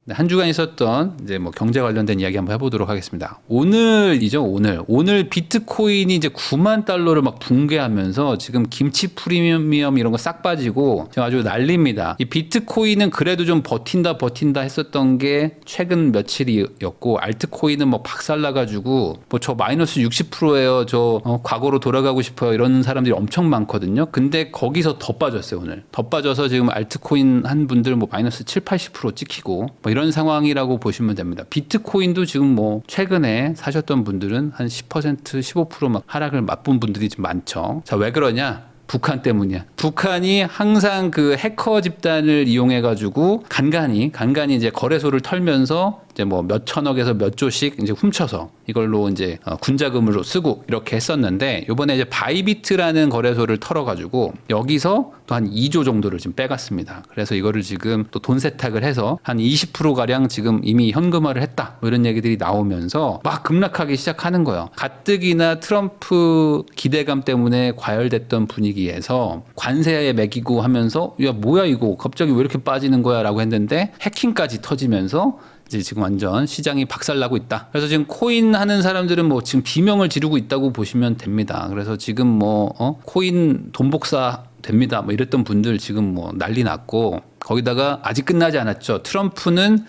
한 주간 있었던 이제 뭐 경제 관련된 이야기 한번 해보도록 하겠습니다. 오늘이죠, 오늘 비트코인이 이제 9만 달러를 막 붕괴하면서 지금 김치 프리미엄 이런 거 싹 빠지고 지금 아주 난립니다. 이 비트코인은 그래도 좀 버틴다 했었던 게 최근 며칠이었고, 알트코인은 뭐 박살나가지고 뭐 저 마이너스 60%예요. 저 과거로 돌아가고 싶어요. 이런 사람들이 엄청 많거든요. 근데 거기서 더 빠졌어요, 오늘. 더 빠져서 지금 알트코인 한 분들 뭐 마이너스 7, 80% 찍히고 뭐 이런 상황이라고 보시면 됩니다. 비트코인도 지금 뭐 최근에 사셨던 분들은 한 10%, 15% 하락을 맛본 분들이 좀 많죠. 자, 왜 그러냐? 북한 때문이야. 북한이 항상 그 해커 집단을 이용해가지고 간간히 이제 거래소를 털면서 이제 뭐 몇 천억에서 몇 조씩 이제 훔쳐서 이걸로 이제 군자금으로 쓰고 이렇게 했었는데, 요번에 이제 바이비트라는 거래소를 털어가지고 여기서 또 한 2조 정도를 지금 빼갔습니다. 그래서 이거를 지금 또 돈 세탁을 해서 한 20%가량 지금 이미 현금화를 했다, 뭐 이런 얘기들이 나오면서 막 급락하기 시작하는 거예요. 가뜩이나 트럼프 기대감 때문에 과열됐던 분위기에서 관세에 매기고 하면서 야 뭐야 이거 갑자기 왜 이렇게 빠지는 거야 라고 했는데, 해킹까지 터지면서 이제 지금 완전 시장이 박살나고 있다. 그래서 지금 코인 하는 사람들은 뭐 지금 비명을 지르고 있다고 보시면 됩니다. 그래서 지금 뭐 코인 돈 복사 됩니다, 뭐 이랬던 분들 지금 뭐 난리 났고, 거기다가 아직 끝나지 않았죠. 트럼프는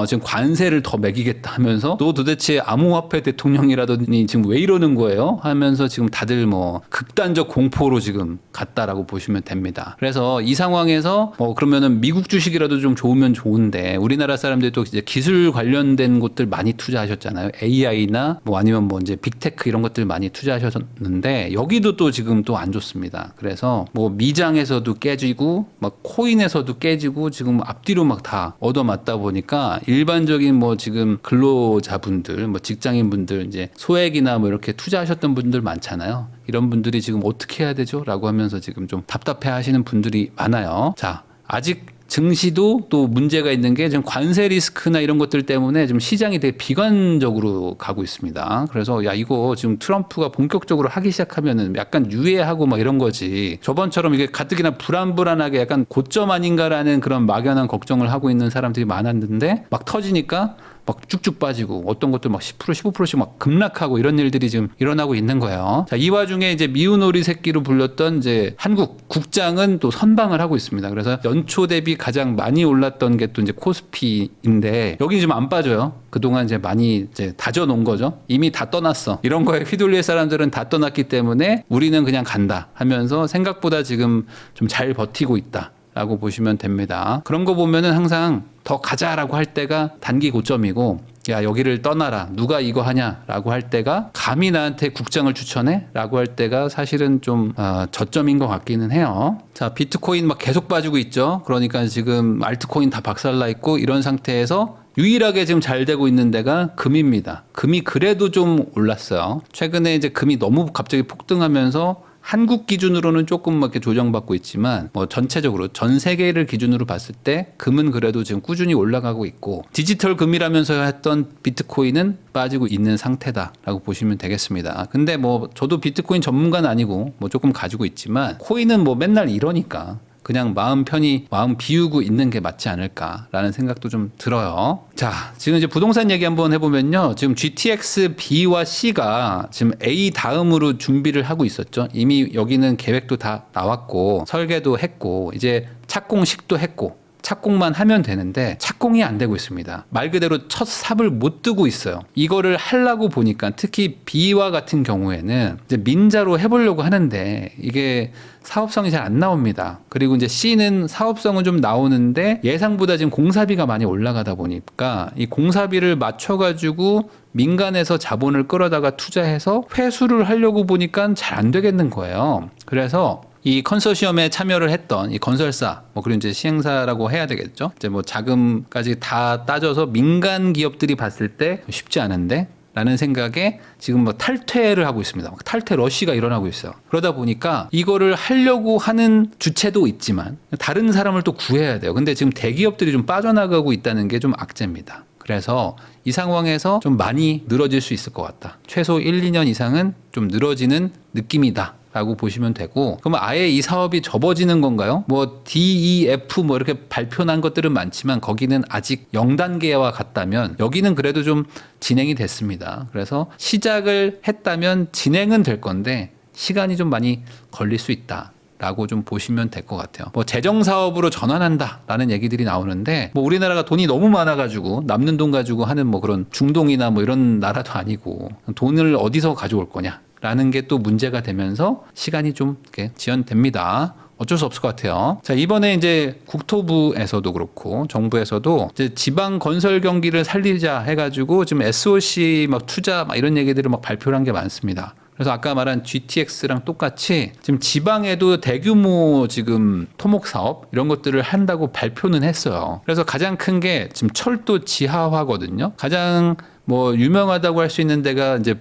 지금 관세를 더 매기겠다 하면서 너 도대체 암호화폐 대통령이라더니 지금 왜 이러는 거예요? 하면서 지금 다들 뭐 극단적 공포로 지금 갔다라고 보시면 됩니다. 그래서 이 상황에서 그러면은 미국 주식이라도 좀 좋으면 좋은데, 우리나라 사람들도 이제 기술 관련된 곳들 많이 투자하셨잖아요. AI나 뭐 아니면 뭐 이제 빅테크 이런 것들 많이 투자하셨는데 여기도 또 지금 또 안 좋습니다. 그래서 뭐 미장에서도 깨지고 막 코인에서도 깨지고 지금 앞뒤로 막 다 얻어맞다 보니까 일반적인 뭐 지금 근로자분들, 뭐 직장인분들, 이제 소액이나 뭐 이렇게 투자하셨던 분들 많잖아요. 이런 분들이 지금 어떻게 해야 되죠? 라고 하면서 지금 좀 답답해 하시는 분들이 많아요. 자, 아직 증시도 또 문제가 있는 게 지금 관세 리스크나 이런 것들 때문에 좀 시장이 되게 비관적으로 가고 있습니다. 그래서 야 이거 지금 트럼프가 본격적으로 하기 시작하면은 약간 유예하고 막 이런 거지, 저번처럼 이게 가뜩이나 불안불안하게 약간 고점 아닌가라는 그런 막연한 걱정을 하고 있는 사람들이 많았는데 막 터지니까 막 쭉쭉 빠지고 어떤 것들 막 10%, 15%씩 막 급락하고 이런 일들이 지금 일어나고 있는 거예요. 자, 이 와중에 이제 미운 오리 새끼로 불렸던 이제 한국 국장은 또 선방을 하고 있습니다. 그래서 연초 대비 가장 많이 올랐던 게 또 이제 코스피인데 여기 지금 안 빠져요. 그동안 이제 많이 이제 다져 놓은 거죠. 이미 다 떠났어. 이런 거에 휘둘릴 사람들은 다 떠났기 때문에 우리는 그냥 간다 하면서 생각보다 지금 좀 잘 버티고 있다 라고 보시면 됩니다. 그런 거 보면은 항상 더 가자라고 할 때가 단기 고점이고, 야 여기를 떠나라, 누가 이거 하냐라고 할 때가, 감히 나한테 국장을 추천해? 라고 할 때가 사실은 좀 저점인 것 같기는 해요. 자, 비트코인 막 계속 빠지고 있죠. 그러니까 지금 알트코인 다 박살나 있고 이런 상태에서 유일하게 지금 잘 되고 있는 데가 금입니다. 금이 그래도 좀 올랐어요. 최근에 이제 금이 너무 갑자기 폭등하면서 한국 기준으로는 조금 이렇게 조정받고 있지만 뭐 전체적으로 전 세계를 기준으로 봤을 때 금은 그래도 지금 꾸준히 올라가고 있고, 디지털 금이라면서 했던 비트코인은 빠지고 있는 상태다라고 보시면 되겠습니다. 근데 뭐 저도 비트코인 전문가는 아니고 뭐 조금 가지고 있지만, 코인은 뭐 맨날 이러니까 그냥 마음 편히 마음 비우고 있는 게 맞지 않을까라는 생각도 좀 들어요. 자, 지금 이제 부동산 얘기 한번 해보면요. 지금 GTX B와 C가 지금 A 다음으로 준비를 하고 있었죠. 이미 여기는 계획도 다 나왔고 설계도 했고 이제 착공식도 했고 착공만 하면 되는데 착공이 안 되고 있습니다. 말 그대로 첫 삽을 못 뜨고 있어요. 이거를 하려고 보니까 특히 B와 같은 경우에는 이제 민자로 해보려고 하는데 이게 사업성이 잘 안 나옵니다. 그리고 이제 C는 사업성은 좀 나오는데 예상보다 지금 공사비가 많이 올라가다 보니까 이 공사비를 맞춰가지고 민간에서 자본을 끌어다가 투자해서 회수를 하려고 보니까 잘 안 되겠는 거예요. 그래서 이 컨소시엄에 참여를 했던 이 건설사, 뭐 그리고 이제 시행사라고 해야 되겠죠. 이제 뭐 자금까지 다 따져서 민간 기업들이 봤을 때 쉽지 않은데 라는 생각에 지금 뭐 탈퇴를 하고 있습니다. 탈퇴 러시가 일어나고 있어요. 그러다 보니까 이거를 하려고 하는 주체도 있지만 다른 사람을 또 구해야 돼요. 근데 지금 대기업들이 좀 빠져나가고 있다는 게 좀 악재입니다. 그래서 이 상황에서 좀 많이 늘어질 수 있을 것 같다. 최소 1, 2년 이상은 좀 늘어지는 느낌이다 라고 보시면 되고, 그러면 아예 이 사업이 접어지는 건가요? 뭐 DEF 뭐 이렇게 발표난 것들은 많지만 거기는 아직 0단계와 같다면 여기는 그래도 좀 진행이 됐습니다. 그래서 시작을 했다면 진행은 될 건데 시간이 좀 많이 걸릴 수 있다. 라고 좀 보시면 될 것 같아요. 뭐 재정 사업으로 전환한다라는 얘기들이 나오는데 뭐 우리나라가 돈이 너무 많아가지고 남는 돈 가지고 하는 뭐 그런 중동이나 뭐 이런 나라도 아니고 돈을 어디서 가져올 거냐라는 게 또 문제가 되면서 시간이 좀 이렇게 지연됩니다. 어쩔 수 없을 것 같아요. 자, 이번에 이제 국토부에서도 그렇고 정부에서도 이제 지방 건설 경기를 살리자 해가지고 지금 SOC 막 투자 막 이런 얘기들을 막 발표를 한 게 많습니다. 그래서 아까 말한 GTX랑 똑같이 지금 지방에도 대규모 지금 토목 사업 이런 것들을 한다고 발표는 했어요. 그래서 가장 큰 게 지금 철도 지하화거든요. 가장 뭐 유명하다고 할 수 있는 데가 이제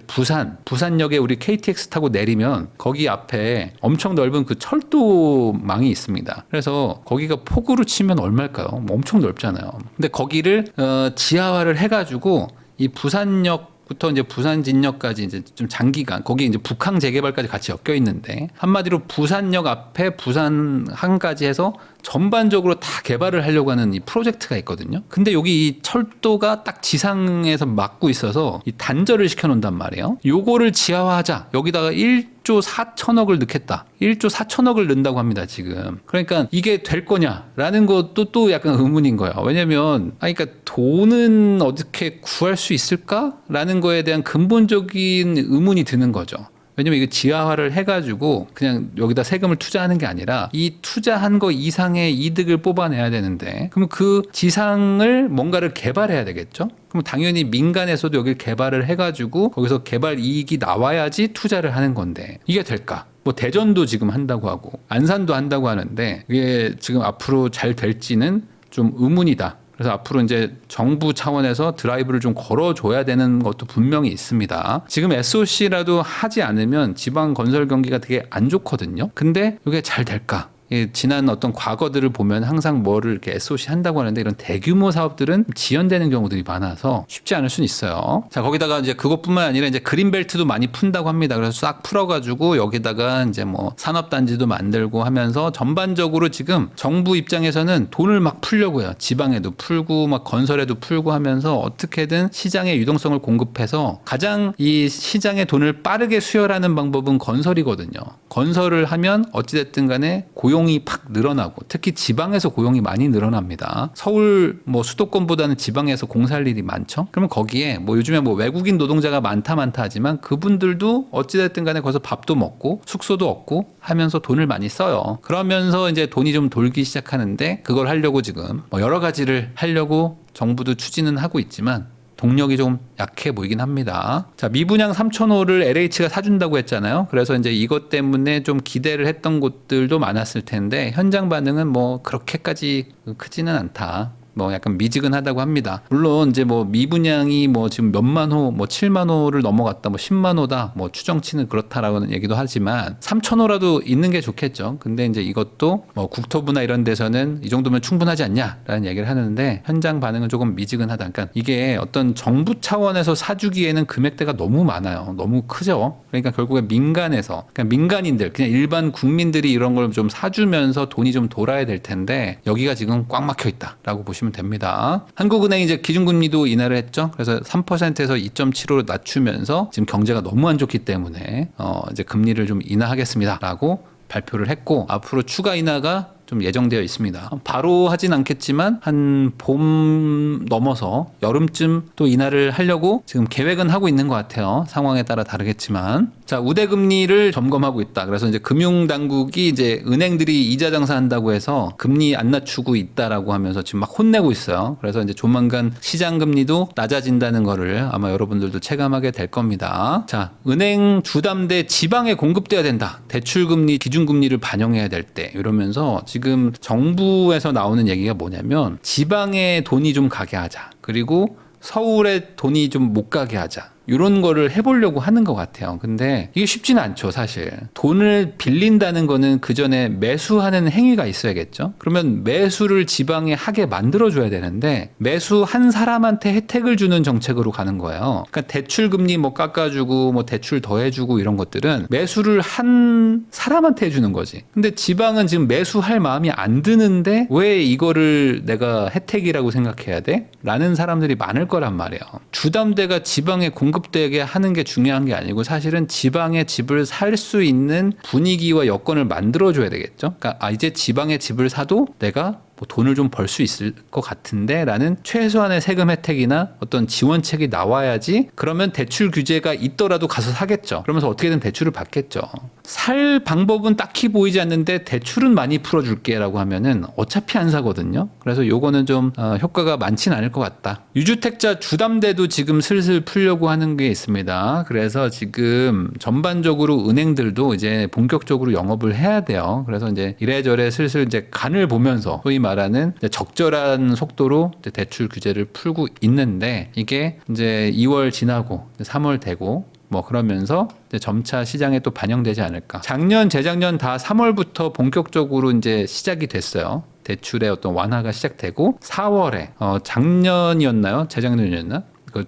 부산역에 우리 KTX 타고 내리면 거기 앞에 엄청 넓은 그 철도망이 있습니다. 그래서 거기가 폭으로 치면 얼마일까요? 뭐 엄청 넓잖아요. 근데 거기를 지하화를 해가지고 이 부산역부터 이제 부산진역까지 이제 좀 장기간 거기 이제 북항 재개발까지 같이 엮여 있는데 한마디로 부산역 앞에 부산항까지 해서 전반적으로 다 개발을 하려고 하는 이 프로젝트가 있거든요. 근데 여기 이 철도가 딱 지상에서 막고 있어서 이 단절을 시켜놓는단 말이에요. 요거를 지하화하자. 여기다가 1조 4천억을 넣겠다. 1조 4천억을 넣는다고 합니다, 지금. 그러니까 이게 될 거냐라는 것도 또 약간 의문인 거예요. 왜냐면, 그러니까 돈은 어떻게 구할 수 있을까라는 거에 대한 근본적인 의문이 드는 거죠. 왜냐면 이거 지하화를 해가지고 그냥 여기다 세금을 투자하는 게 아니라 이 투자한 거 이상의 이득을 뽑아내야 되는데 그럼 그 지상을 뭔가를 개발해야 되겠죠? 그럼 당연히 민간에서도 여기를 개발을 해가지고 거기서 개발 이익이 나와야지 투자를 하는 건데 이게 될까? 뭐 대전도 지금 한다고 하고 안산도 한다고 하는데 이게 지금 앞으로 잘 될지는 좀 의문이다. 그래서 앞으로 이제 정부 차원에서 드라이브를 좀 걸어줘야 되는 것도 분명히 있습니다. 지금 SOC라도 하지 않으면 지방 건설 경기가 되게 안 좋거든요. 근데 이게 잘 될까? 지난 어떤 과거들을 보면 항상 뭐를 이렇게 SOC 한다고 하는데 이런 대규모 사업들은 지연되는 경우들이 많아서 쉽지 않을 수는 있어요. 자, 거기다가 이제 그것뿐만 아니라 이제 그린벨트도 많이 푼다고 합니다. 그래서 싹 풀어가지고 여기다가 이제 뭐 산업단지도 만들고 하면서 전반적으로 지금 정부 입장에서는 돈을 막 풀려고요. 지방에도 풀고 막 건설에도 풀고 하면서 어떻게든 시장의 유동성을 공급해서 가장 이 시장의 돈을 빠르게 수혈하는 방법은 건설이거든요. 건설을 하면 어찌됐든 간에 고용이 팍 늘어나고 특히 지방에서 고용이 많이 늘어납니다. 서울 뭐 수도권보다는 지방에서 공사할 일이 많죠. 그러면 거기에 뭐 요즘에 뭐 외국인 노동자가 많다 하지만 그분들도 어찌됐든 간에 거기서 밥도 먹고 숙소도 얻고 하면서 돈을 많이 써요. 그러면서 이제 돈이 좀 돌기 시작하는데 그걸 하려고 지금 뭐 여러 가지를 하려고 정부도 추진은 하고 있지만 동력이 좀 약해 보이긴 합니다. 자, 미분양 3,000호를 LH가 사준다고 했잖아요. 그래서 이제 이것 때문에 좀 기대를 했던 곳들도 많았을 텐데 현장 반응은 뭐 그렇게까지 크지는 않다. 뭐 약간 미지근하다고 합니다. 물론 이제 뭐 미분양이 뭐 지금 몇만 호, 뭐 7만 호를 넘어갔다, 뭐 10만 호다, 뭐 추정치는 그렇다라고는 얘기도 하지만 3천 호라도 있는 게 좋겠죠. 근데 이제 이것도 뭐 국토부나 이런 데서는 이 정도면 충분하지 않냐라는 얘기를 하는데 현장 반응은 조금 미지근하다. 그러니까 이게 어떤 정부 차원에서 사주기에는 금액대가 너무 많아요. 너무 크죠. 그러니까 결국에 민간에서, 그러니까 민간인들, 그냥 일반 국민들이 이런 걸 좀 사주면서 돈이 좀 돌아야 될 텐데 여기가 지금 꽉 막혀 있다라고 보시면 됩니다. 한국은행이 이제 기준금리도 인하를 했죠. 그래서 3%에서 2.75로 낮추면서 지금 경제가 너무 안 좋기 때문에 이제 금리를 좀 인하하겠습니다라고 발표를 했고 앞으로 추가 인하가 좀 예정되어 있습니다. 바로 하진 않겠지만 한 봄 넘어서 여름쯤 또 인하를 하려고 지금 계획은 하고 있는 것 같아요. 상황에 따라 다르겠지만. 자, 우대금리를 점검하고 있다. 그래서 이제 금융당국이 이제 은행들이 이자 장사한다고 해서 금리 안 낮추고 있다라고 하면서 지금 막 혼내고 있어요. 그래서 이제 조만간 시장금리도 낮아진다는 거를 아마 여러분들도 체감하게 될 겁니다. 자, 은행 주담대 지방에 공급돼야 된다. 대출금리, 기준금리를 반영해야 될 때 이러면서 지금 정부에서 나오는 얘기가 뭐냐면 지방에 돈이 좀 가게 하자. 그리고 서울에 돈이 좀 못 가게 하자. 이런 거를 해보려고 하는 것 같아요. 근데 이게 쉽지는 않죠, 사실. 돈을 빌린다는 거는 그 전에 매수하는 행위가 있어야겠죠. 그러면 매수를 지방에 하게 만들어줘야 되는데 매수한 사람한테 혜택을 주는 정책으로 가는 거예요. 그러니까 대출 금리 뭐 깎아주고 뭐 대출 더해주고 이런 것들은 매수를 한 사람한테 해주는 거지. 근데 지방은 지금 매수할 마음이 안 드는데 왜 이거를 내가 혜택이라고 생각해야 돼? 라는 사람들이 많을 거란 말이에요. 주담대가 지방에 공급되게 하는 게 중요한 게 아니고 사실은 지방에 집을 살 수 있는 분위기와 여건을 만들어줘야 되겠죠. 그러니까 이제 지방에 집을 사도 내가 뭐 돈을 좀 벌 수 있을 것 같은데 라는 최소한의 세금 혜택이나 어떤 지원책이 나와야지 그러면 대출 규제가 있더라도 가서 사겠죠. 그러면서 어떻게든 대출을 받겠죠. 살 방법은 딱히 보이지 않는데 대출은 많이 풀어줄게 라고 하면은 어차피 안 사거든요. 그래서 요거는 좀 효과가 많진 않을 것 같다. 유주택자 주담대도 지금 슬슬 풀려고 하는 게 있습니다. 그래서 지금 전반적으로 은행들도 이제 본격적으로 영업을 해야 돼요. 그래서 이제 이래저래 슬슬 이제 간을 보면서 소위 말하는 적절한 속도로 대출 규제를 풀고 있는데 이게 이제 2월 지나고 3월 되고 뭐 그러면서 이제 점차 시장에 또 반영되지 않을까. 작년, 재작년 다 3월부터 본격적으로 이제 시작이 됐어요. 대출의 어떤 완화가 시작되고 4월에 작년이었나요? 재작년이었나? 그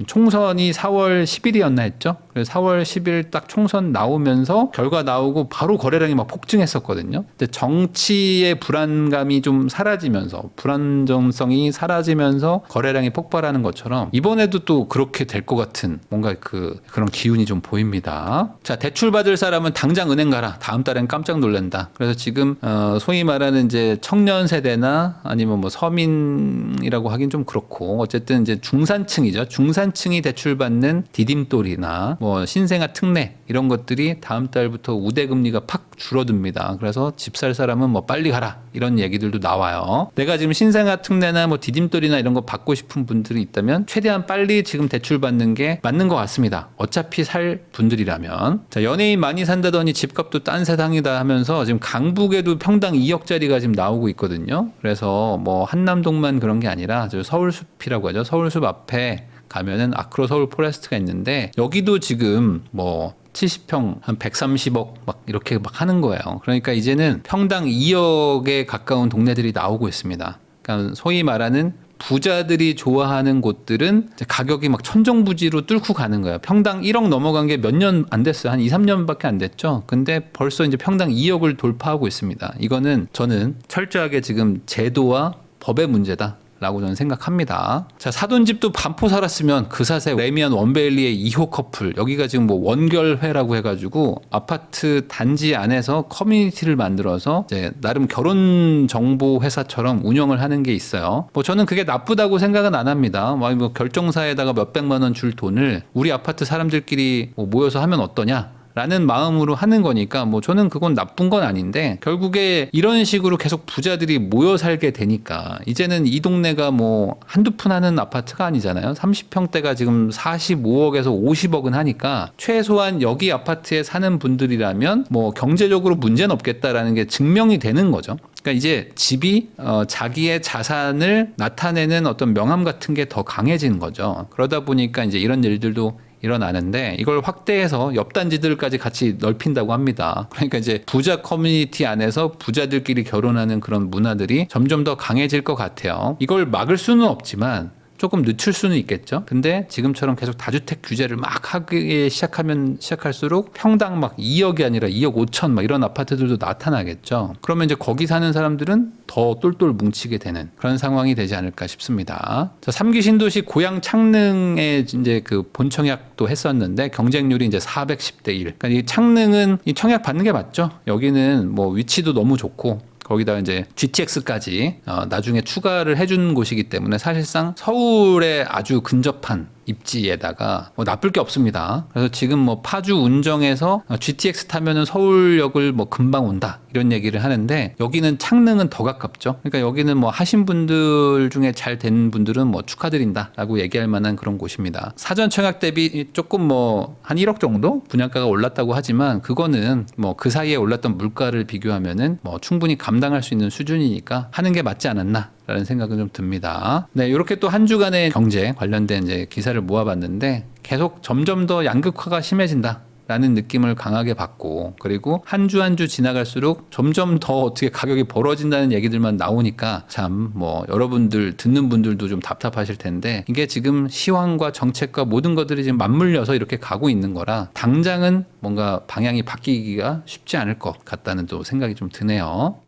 총선이 4월 10일이었나 했죠. 그래서 4월 10일 딱 총선 나오면서 결과 나오고 바로 거래량이 막 폭증했었거든요. 근데 정치의 불안감이 좀 사라지면서 불안정성이 사라지면서 거래량이 폭발하는 것처럼 이번에도 또 그렇게 될 것 같은 뭔가 그런 기운이 좀 보입니다. 자, 대출 받을 사람은 당장 은행 가라. 다음 달엔 깜짝 놀란다. 그래서 지금 소위 말하는 이제 청년 세대나 아니면 뭐 서민이라고 하긴 좀 그렇고 어쨌든 이제 중산층이죠. 중산층이 대출받는 디딤돌이나 뭐 신생아 특례 이런 것들이 다음 달부터 우대금리가 팍 줄어듭니다. 그래서 집 살 사람은 뭐 빨리 가라 이런 얘기들도 나와요. 내가 지금 신생아 특례나 뭐 디딤돌이나 이런 거 받고 싶은 분들이 있다면 최대한 빨리 지금 대출 받는 게 맞는 것 같습니다. 어차피 살 분들이라면. 자, 연예인 많이 산다더니 집값도 딴 세상이다 하면서 지금 강북에도 평당 2억짜리가 지금 나오고 있거든요. 그래서 뭐 한남동만 그런 게 아니라 서울숲이라고 하죠. 서울숲 앞에 가면은 아크로 서울 포레스트가 있는데 여기도 지금 뭐 70평 한 130억 막 이렇게 막 하는 거예요. 그러니까 이제는 평당 2억에 가까운 동네들이 나오고 있습니다. 그러니까 소위 말하는 부자들이 좋아하는 곳들은 가격이 막 천정부지로 뚫고 가는 거예요. 평당 1억 넘어간 게 몇 년 안 됐어요. 한 2, 3년밖에 안 됐죠. 근데 벌써 이제 평당 2억을 돌파하고 있습니다. 이거는 저는 철저하게 지금 제도와 법의 문제다. 라고 저는 생각합니다. 자, 사돈 집도 반포 살았으면 그 사세 레미안 원베일리의 2호 커플 여기가 지금 뭐 원결회라고 해가지고 아파트 단지 안에서 커뮤니티를 만들어서 이제 나름 결혼 정보 회사처럼 운영을 하는 게 있어요. 뭐 저는 그게 나쁘다고 생각은 안 합니다. 뭐 결정사에다가 몇백만 원 줄 돈을 우리 아파트 사람들끼리 뭐 모여서 하면 어떠냐? 라는 마음으로 하는 거니까 뭐 저는 그건 나쁜 건 아닌데 결국에 이런 식으로 계속 부자들이 모여 살게 되니까 이제는 이 동네가 뭐 한두 푼 하는 아파트가 아니잖아요. 30평대가 지금 45억에서 50억은 하니까 최소한 여기 아파트에 사는 분들이라면 뭐 경제적으로 문제는 없겠다라는 게 증명이 되는 거죠. 그러니까 이제 집이 자기의 자산을 나타내는 어떤 명함 같은 게 더 강해지는 거죠. 그러다 보니까 이제 이런 일들도 일어나는데 이걸 확대해서 옆 단지들까지 같이 넓힌다고 합니다. 그러니까 이제 부자 커뮤니티 안에서 부자들끼리 결혼하는 그런 문화들이 점점 더 강해질 것 같아요. 이걸 막을 수는 없지만 조금 늦출 수는 있겠죠. 근데 지금처럼 계속 다주택 규제를 막 하기 시작할수록 평당 막 2억이 아니라 2억 5천 막 이런 아파트들도 나타나겠죠. 그러면 이제 거기 사는 사람들은 더 똘똘 뭉치게 되는 그런 상황이 되지 않을까 싶습니다. 자, 3기 신도시 고양 창릉에 이제 그 본청약도 했었는데 경쟁률이 이제 410대 1. 그러니까 이 창릉은 이 청약 받는 게 맞죠. 여기는 뭐 위치도 너무 좋고 거기다 이제 GTX까지 나중에 추가를 해준 곳이기 때문에 사실상 서울에 아주 근접한 입지에다가 뭐 나쁠 게 없습니다. 그래서 지금 뭐 파주 운정에서 GTX 타면은 서울역을 뭐 금방 온다 이런 얘기를 하는데 여기는 창릉은 더 가깝죠. 그러니까 여기는 뭐 하신 분들 중에 잘 된 분들은 뭐 축하드린다라고 얘기할 만한 그런 곳입니다. 사전 청약 대비 조금 뭐 한 1억 정도 분양가가 올랐다고 하지만 그거는 뭐 그 사이에 올랐던 물가를 비교하면은 뭐 충분히 감당할 수 있는 수준이니까 하는 게 맞지 않았나. 라는 생각은 좀 듭니다. 네, 이렇게 또 한 주간의 경제 관련된 이제 기사를 모아봤는데 계속 점점 더 양극화가 심해진다. 라는 느낌을 강하게 받고, 그리고 한 주 한 주 지나갈수록 점점 더 어떻게 가격이 벌어진다는 얘기들만 나오니까 참 뭐 여러분들 듣는 분들도 좀 답답하실 텐데, 이게 지금 시황과 정책과 모든 것들이 지금 맞물려서 이렇게 가고 있는 거라 당장은 뭔가 방향이 바뀌기가 쉽지 않을 것 같다는 또 생각이 좀 드네요.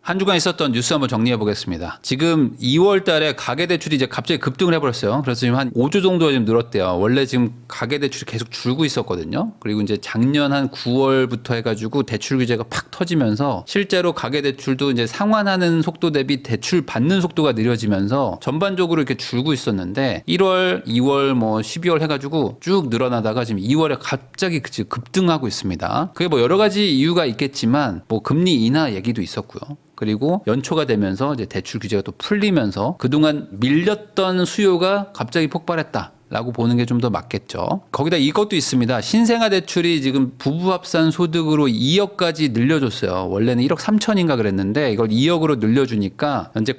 한 주간 있었던 뉴스 한번 정리해 보겠습니다. 지금 2월 달에 가계대출이 이제 갑자기 급등을 해버렸어요. 그래서 지금 한 5조 정도가 좀 늘었대요. 원래 지금 가계대출이 계속 줄고 있었거든요. 그리고 이제 작년 한 9월부터 해가지고 대출 규제가 팍 터지면서 실제로 가계대출도 이제 상환하는 속도 대비 대출 받는 속도가 느려지면서 전반적으로 이렇게 줄고 있었는데 1월, 2월, 뭐 12월 해가지고 쭉 늘어나다가 지금 2월에 갑자기 급등하고 있습니다. 그게 뭐 여러 가지 이유가 있겠지만 뭐 금리 인하 얘기도 있었고요. 그리고 연초가 되면서 이제 대출 규제가 또 풀리면서 그동안 밀렸던 수요가 갑자기 폭발했다. 라고 보는 게 좀 더 맞겠죠. 거기다 이것도 있습니다. 신생아 대출이 지금 부부 합산 소득으로 2억까지 늘려줬어요. 원래는 1억 3천인가 그랬는데 이걸 2억으로 늘려주니까 이제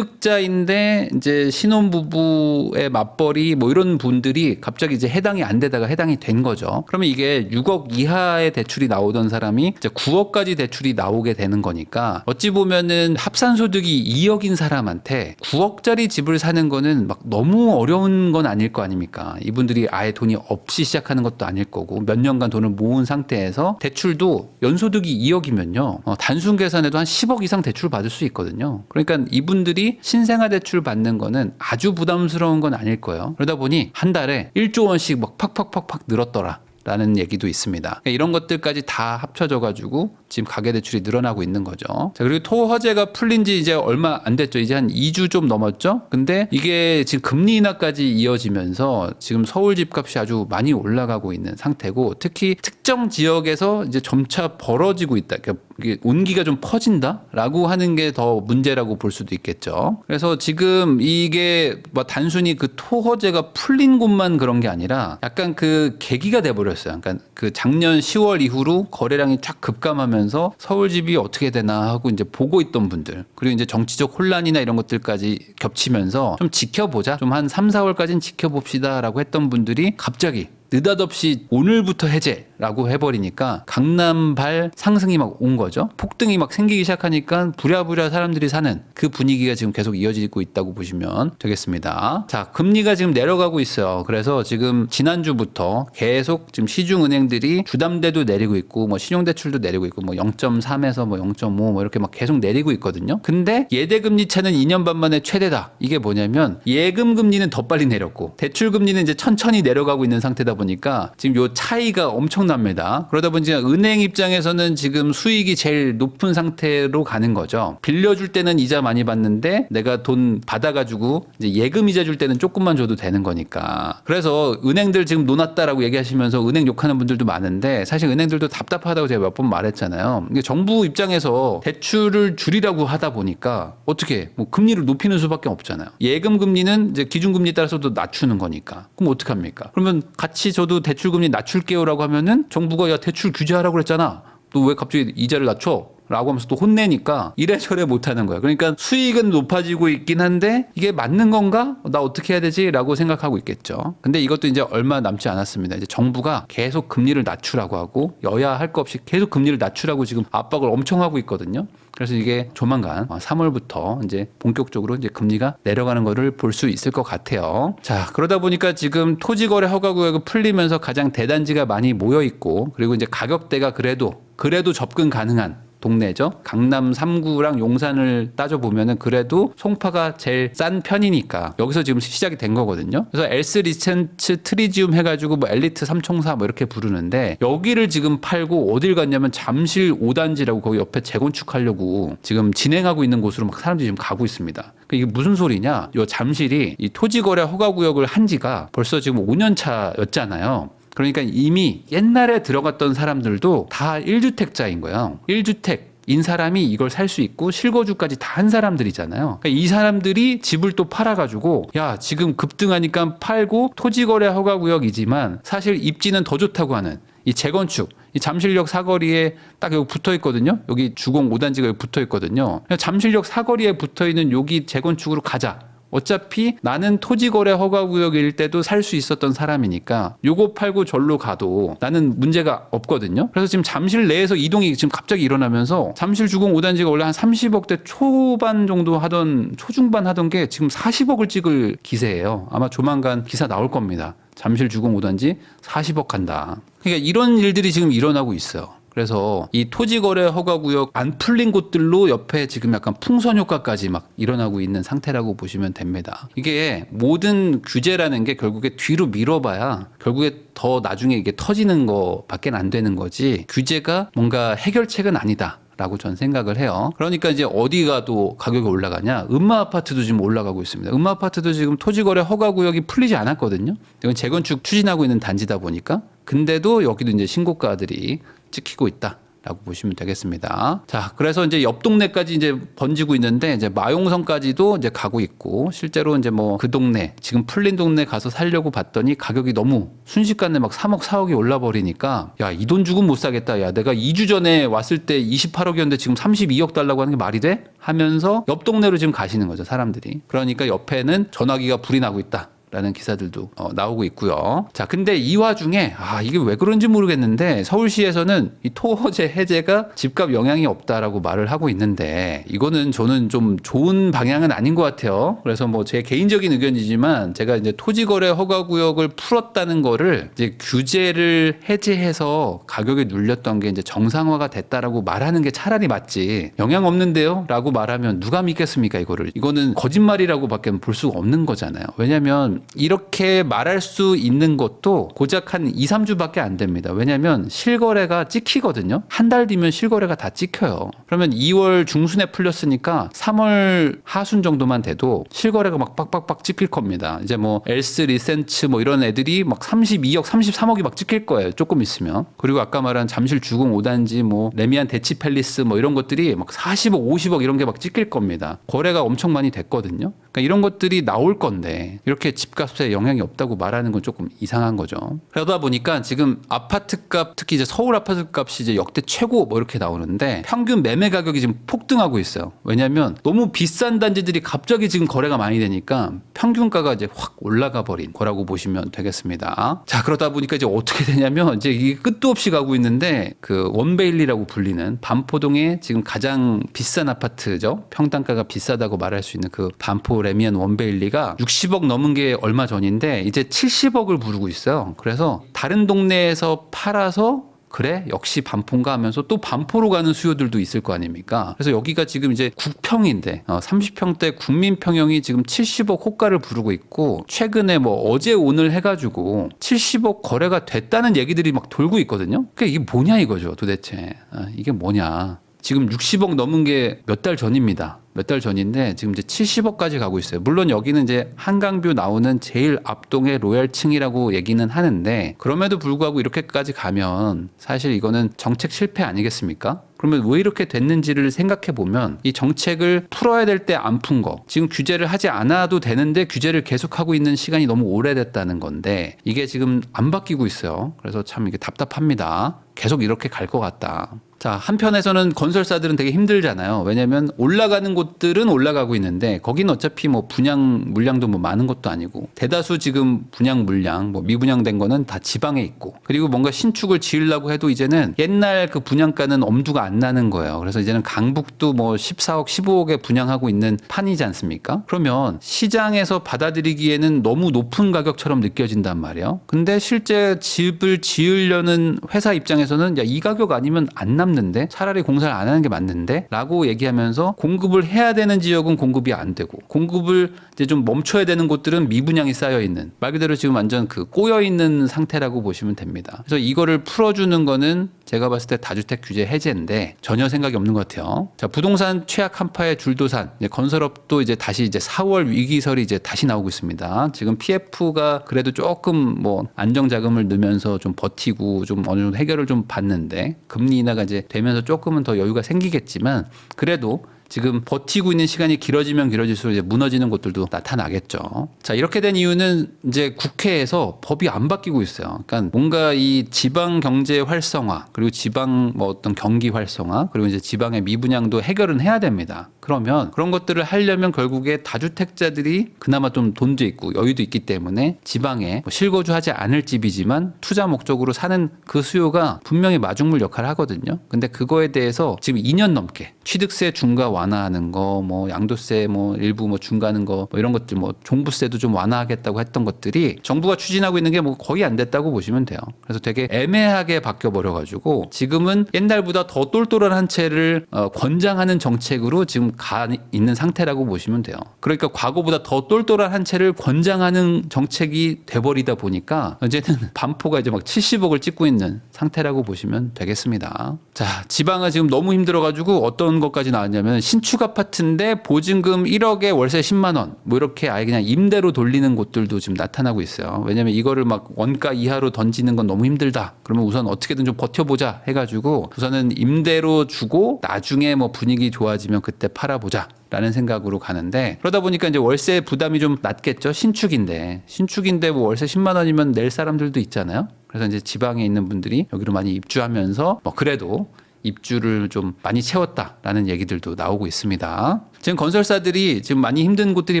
고소득자인데 이제 신혼부부의 맞벌이 뭐 이런 분들이 갑자기 이제 해당이 안 되다가 해당이 된 거죠. 그러면 이게 6억 이하의 대출이 나오던 사람이 이제 9억까지 대출이 나오게 되는 거니까 어찌 보면은 합산 소득이 2억인 사람한테 9억짜리 집을 사는 거는 막 너무 어려운 건 아닐 거 아닙니까? 이분들이 아예 돈이 없이 시작하는 것도 아닐 거고 몇 년간 돈을 모은 상태에서 대출도 연소득이 2억이면요. 단순 계산해도 한 10억 이상 대출 받을 수 있거든요. 그러니까 이분들이 신생아 대출 받는 거는 아주 부담스러운 건 아닐 거예요. 그러다 보니 한 달에 1조 원씩 막 팍팍팍팍 늘었더라. 라는 얘기도 있습니다. 그러니까 이런 것들까지 다 합쳐져가지고 지금 가계대출이 늘어나고 있는 거죠. 자, 그리고 토허제가 풀린 지 이제 얼마 안 됐죠. 이제 한 2주 좀 넘었죠. 근데 이게 지금 금리 인하까지 이어지면서 지금 서울 집값이 아주 많이 올라가고 있는 상태고 특히 특정 지역에서 이제 점차 벌어지고 있다. 그러니까 이게 온기가 좀 퍼진다라고 하는 게 더 문제라고 볼 수도 있겠죠. 그래서 지금 이게 뭐 단순히 그 토허제가 풀린 곳만 그런 게 아니라 약간 그 계기가 돼버렸어요. 그러니까 그 작년 10월 이후로 거래량이 쫙 급감하면서 서울 집이 어떻게 되나 하고 이제 보고 있던 분들 그리고 이제 정치적 혼란이나 이런 것들까지 겹치면서 좀 지켜보자, 좀 한 3, 4월까지는 지켜봅시다라고 했던 분들이 갑자기 느닷없이 오늘부터 해제라고 해버리니까 강남발 상승이 막 온 거죠. 폭등이 막 생기기 시작하니까 부랴부랴 사람들이 사는 그 분위기가 지금 계속 이어지고 있다고 보시면 되겠습니다. 자, 금리가 지금 내려가고 있어요. 그래서 지금 지난주부터 계속 지금 시중은행들이 주담대도 내리고 있고 뭐 신용대출도 내리고 있고 뭐 0.3에서 뭐 0.5 뭐 이렇게 막 계속 내리고 있거든요. 근데 예대금리 차는 2년 반 만에 최대다. 이게 뭐냐면 예금 금리는 더 빨리 내렸고 대출 금리는 이제 천천히 내려가고 있는 상태다 보니까 지금 요 차이가 엄청납니다. 그러다 보니까 은행 입장에서는 지금 수익이 제일 높은 상태로 가는 거죠. 빌려줄 때는 이자 많이 받는데 내가 돈 받아가지고 이제 예금 이자 줄 때는 조금만 줘도 되는 거니까. 그래서 은행들 지금 놓았다라고 얘기하시면서 은행 욕하는 분들도 많은데 사실 은행들도 답답하다고 제가 몇 번 말했잖아요. 이게 정부 입장에서 대출을 줄이라고 하다 보니까 어떻게 뭐 금리를 높이는 수밖에 없잖아요. 예금 금리는 이제 기준금리 따라서도 낮추는 거니까. 그럼 어떡합니까? 그러면 같이 저도 대출금리 낮출게요라고 하면은 정부가 야 대출 규제하라고 그랬잖아. 또 왜 갑자기 이자를 낮춰? 라고 하면서 또 혼내니까 이래저래 못하는 거야. 그러니까 수익은 높아지고 있긴 한데 이게 맞는 건가? 나 어떻게 해야 되지? 라고 생각하고 있겠죠. 근데 이것도 이제 얼마 남지 않았습니다. 이제 정부가 계속 금리를 낮추라고 하고 여야 할 거 없이 계속 금리를 낮추라고 지금 압박을 엄청 하고 있거든요. 그래서 이게 조만간 3월부터 이제 본격적으로 이제 금리가 내려가는 거를 볼 수 있을 것 같아요. 자, 그러다 보니까 지금 토지거래 허가구역이 풀리면서 가장 대단지가 많이 모여 있고 그리고 이제 가격대가 그래도 접근 가능한 동네죠. 강남 3구랑 용산을 따져보면은 그래도 송파가 제일 싼 편이니까 여기서 지금 시작이 된 거거든요. 그래서 엘스 리센츠 트리지움 해가지고 뭐 엘리트 삼총사 뭐 이렇게 부르는데 여기를 지금 팔고 어딜 갔냐면 잠실 5단지라고 거기 옆에 재건축하려고 지금 진행하고 있는 곳으로 막 사람들이 지금 가고 있습니다. 그러니까 이게 무슨 소리냐? 요 잠실이 이 토지거래 허가구역을 한 지가 벌써 지금 5년 차였잖아요. 그러니까 이미 옛날에 들어갔던 사람들도 다 1주택자인 거예요. 1주택인 사람이 이걸 살 수 있고 실거주까지 다 한 사람들이잖아요. 그러니까 이 사람들이 집을 또 팔아가지고 야 지금 급등하니까 팔고 토지거래 허가구역이지만 사실 입지는 더 좋다고 하는 이 재건축 이 잠실역 사거리에 딱 여기 붙어 있거든요. 여기 주공 5단지가 여기 붙어 있거든요. 잠실역 사거리에 붙어 있는 여기 재건축으로 가자. 어차피 나는 토지거래 허가구역일 때도 살 수 있었던 사람이니까 요거 팔고 절로 가도 나는 문제가 없거든요. 그래서 지금 잠실 내에서 이동이 지금 갑자기 일어나면서 잠실 주공 5단지가 원래 한 30억대 초반 정도 하던 초중반 하던 게 지금 40억을 찍을 기세예요. 아마 조만간 기사 나올 겁니다. 잠실 주공 5단지 40억 간다. 그러니까 이런 일들이 지금 일어나고 있어요. 그래서 이 토지거래 허가구역 안 풀린 곳들로 옆에 지금 약간 풍선 효과까지 막 일어나고 있는 상태라고 보시면 됩니다. 이게 모든 규제라는 게 결국에 뒤로 밀어봐야 결국에 더 나중에 이게 터지는 거밖에 안 되는 거지 규제가 뭔가 해결책은 아니다. 라고 전 생각을 해요. 그러니까 이제 어디가 또 가격이 올라가냐? 음마 아파트도 지금 올라가고 있습니다. 음마 아파트도 지금 토지거래 허가구역이 풀리지 않았거든요. 이건 재건축 추진하고 있는 단지다 보니까. 근데도 여기도 이제 신고가들이 찍히고 있다. 라고 보시면 되겠습니다. 자, 그래서 이제 옆 동네까지 이제 번지고 있는데 이제 마용성까지도 이제 가고 있고 실제로 이제 뭐 그 동네 지금 풀린 동네 가서 살려고 봤더니 가격이 너무 순식간에 막 3억 4억이 올라 버리니까 야, 이 돈 주고 못 사겠다. 야, 내가 2주 전에 왔을 때 28억이었는데 지금 32억 달라고 하는 게 말이 돼? 하면서 옆 동네로 지금 가시는 거죠, 사람들이. 그러니까 옆에는 전화기가 불이 나고 있다. 라는 기사들도 나오고 있고요. 자, 근데 이 와중에 이게 왜 그런지 모르겠는데 서울시에서는 이 토호제 해제가 집값 영향이 없다라고 말을 하고 있는데 이거는 저는 좀 좋은 방향은 아닌 것 같아요. 그래서 뭐 제 개인적인 의견이지만 제가 이제 토지거래 허가구역을 풀었다는 거를 이제 규제를 해제해서 가격에 눌렸던 게 이제 정상화가 됐다라고 말하는 게 차라리 맞지. 영향 없는데요?라고 말하면 누가 믿겠습니까 이거를? 이거는 거짓말이라고밖에 볼 수가 없는 거잖아요. 왜냐하면 이렇게 말할 수 있는 것도 고작 한 2, 3주밖에 안 됩니다. 왜냐하면 실거래가 찍히거든요. 한 달 뒤면 실거래가 다 찍혀요. 그러면 2월 중순에 풀렸으니까 3월 하순 정도만 돼도 실거래가 막 빡빡빡 찍힐 겁니다. 이제 뭐 엘스 리센츠 뭐 이런 애들이 막 32억, 33억이 막 찍힐 거예요. 조금 있으면. 그리고 아까 말한 잠실 주공 5단지 뭐 레미안 대치 팰리스 뭐 이런 것들이 막 40억, 50억 이런 게 막 찍힐 겁니다. 거래가 엄청 많이 됐거든요. 그러니까 이런 것들이 나올 건데 이렇게 집값에 영향이 없다고 말하는 건 조금 이상한 거죠. 그러다 보니까 지금 아파트값 특히 이제 서울 아파트값이 이제 역대 최고 뭐 이렇게 나오는데 평균 매매 가격이 지금 폭등하고 있어요. 왜냐하면 너무 비싼 단지들이 갑자기 지금 거래가 많이 되니까 평균가가 이제 확 올라가 버린 거라고 보시면 되겠습니다. 자, 그러다 보니까 이제 어떻게 되냐면 이제 이게 끝도 없이 가고 있는데 그 원베일리라고 불리는 반포동의 지금 가장 비싼 아파트죠. 평당가가 비싸다고 말할 수 있는 그 반포 레미안 원베일리가 60억 넘은 게 얼마 전인데 이제 70억을 부르고 있어요. 그래서 다른 동네에서 팔아서 그래 역시 반포인가 하면서 또 반포로 가는 수요들도 있을 거 아닙니까? 그래서 여기가 지금 이제 국평인데 30평대 국민평형이 지금 70억 호가를 부르고 있고 최근에 뭐 어제 오늘 해가지고 70억 거래가 됐다는 얘기들이 막 돌고 있거든요. 그러니까 이게 뭐냐 이거죠 도대체. 이게 뭐냐. 지금 60억 넘은 게 몇 달 전입니다. 몇 달 전인데 지금 이제 70억까지 가고 있어요. 물론 여기는 이제 한강뷰 나오는 제일 앞동의 로얄층이라고 얘기는 하는데 그럼에도 불구하고 이렇게까지 가면 사실 이거는 정책 실패 아니겠습니까? 그러면 왜 이렇게 됐는지를 생각해 보면 이 정책을 풀어야 될 때 안 푼 거 지금 규제를 하지 않아도 되는데 규제를 계속하고 있는 시간이 너무 오래됐다는 건데 이게 지금 안 바뀌고 있어요. 그래서 참 이게 답답합니다. 계속 이렇게 갈 것 같다. 자, 한편에서는 건설사들은 되게 힘들잖아요. 왜냐하면 올라가는 곳들은 올라가고 있는데 거기는 어차피 뭐 분양 물량도 뭐 많은 것도 아니고 대다수 지금 분양 물량 뭐 미분양된 거는 다 지방에 있고 그리고 뭔가 신축을 지으려고 해도 이제는 옛날 그 분양가는 엄두가 안 나는 거예요. 그래서 이제는 강북도 뭐 14억, 15억에 분양하고 있는 판이지 않습니까? 그러면 시장에서 받아들이기에는 너무 높은 가격처럼 느껴진단 말이에요. 근데 실제 집을 지으려는 회사 입장에서는 야, 이 가격 아니면 안 남는데 차라리 공사를 안 하는 게 맞는데 라고 얘기하면서 공급을 해야 되는 지역은 공급이 안 되고 공급을 이제 좀 멈춰야 되는 곳들은 미분양이 쌓여 있는 말 그대로 지금 완전 그 꼬여 있는 상태라고 보시면 됩니다. 그래서 이거를 풀어주는 거는 제가 봤을 때 다주택 규제 해제인데 전혀 생각이 없는 것 같아요. 자, 부동산 최악 한파의 줄도산 이제 건설업도 이제 다시 이제 4월 위기설이 이제 다시 나오고 있습니다. 지금 PF가 그래도 조금 뭐 안정 자금을 넣으면서 좀 버티고 좀 어느 정도 해결을 좀 받는데 금리 인하가 이제 되면서 조금은 더 여유가 생기겠지만 그래도 지금 버티고 있는 시간이 길어지면 길어질수록 이제 무너지는 곳들도 나타나겠죠. 자, 이렇게 된 이유는 이제 국회에서 법이 안 바뀌고 있어요. 그러니까 뭔가 이 지방 경제 활성화 그리고 지방 뭐 어떤 경기 활성화 그리고 이제 지방의 미분양도 해결은 해야 됩니다. 그러면 그런 것들을 하려면 결국에 다주택자들이 그나마 좀 돈도 있고 여유도 있기 때문에 지방에 뭐 실거주하지 않을 집이지만 투자 목적으로 사는 그 수요가 분명히 마중물 역할을 하거든요. 근데 그거에 대해서 지금 2년 넘게 취득세 중과 완화하는 거, 뭐 양도세 뭐 일부 뭐 중과하는 거, 뭐 이런 것들, 뭐 종부세도 좀 완화하겠다고 했던 것들이 정부가 추진하고 있는 게 뭐 거의 안 됐다고 보시면 돼요. 그래서 되게 애매하게 바뀌어 버려가지고 지금은 옛날보다 더 똘똘한 한 채를 권장하는 정책으로 지금 가 있는 상태라고 보시면 돼요. 그러니까 과거보다 더 똘똘한 한 채를 권장하는 정책이 돼버리다 보니까 이제는 반포가 이제 막 70억을 찍고 있는 상태라고 보시면 되겠습니다. 자, 지방은 지금 너무 힘들어가지고 어떤 것까지 나왔냐면 신축 아파트인데 보증금 1억에 월세 10만 원, 뭐 이렇게 아예 그냥 임대로 돌리는 곳들도 지금 나타나고 있어요. 왜냐면 이거를 막 원가 이하로 던지는 건 너무 힘들다. 그러면 우선 어떻게든 좀 버텨보자 해가지고 우선은 임대로 주고 나중에 뭐 분위기 좋아지면 그때 팔아보자. 라는 생각으로 가는데 그러다 보니까 이제 월세 부담이 좀 낮겠죠. 신축인데 뭐 월세 10만 원이면 낼 사람들도 있잖아요. 그래서 이제 지방에 있는 분들이 여기로 많이 입주하면서 뭐 그래도 입주를 좀 많이 채웠다라는 얘기들도 나오고 있습니다. 지금 건설사들이 지금 많이 힘든 곳들이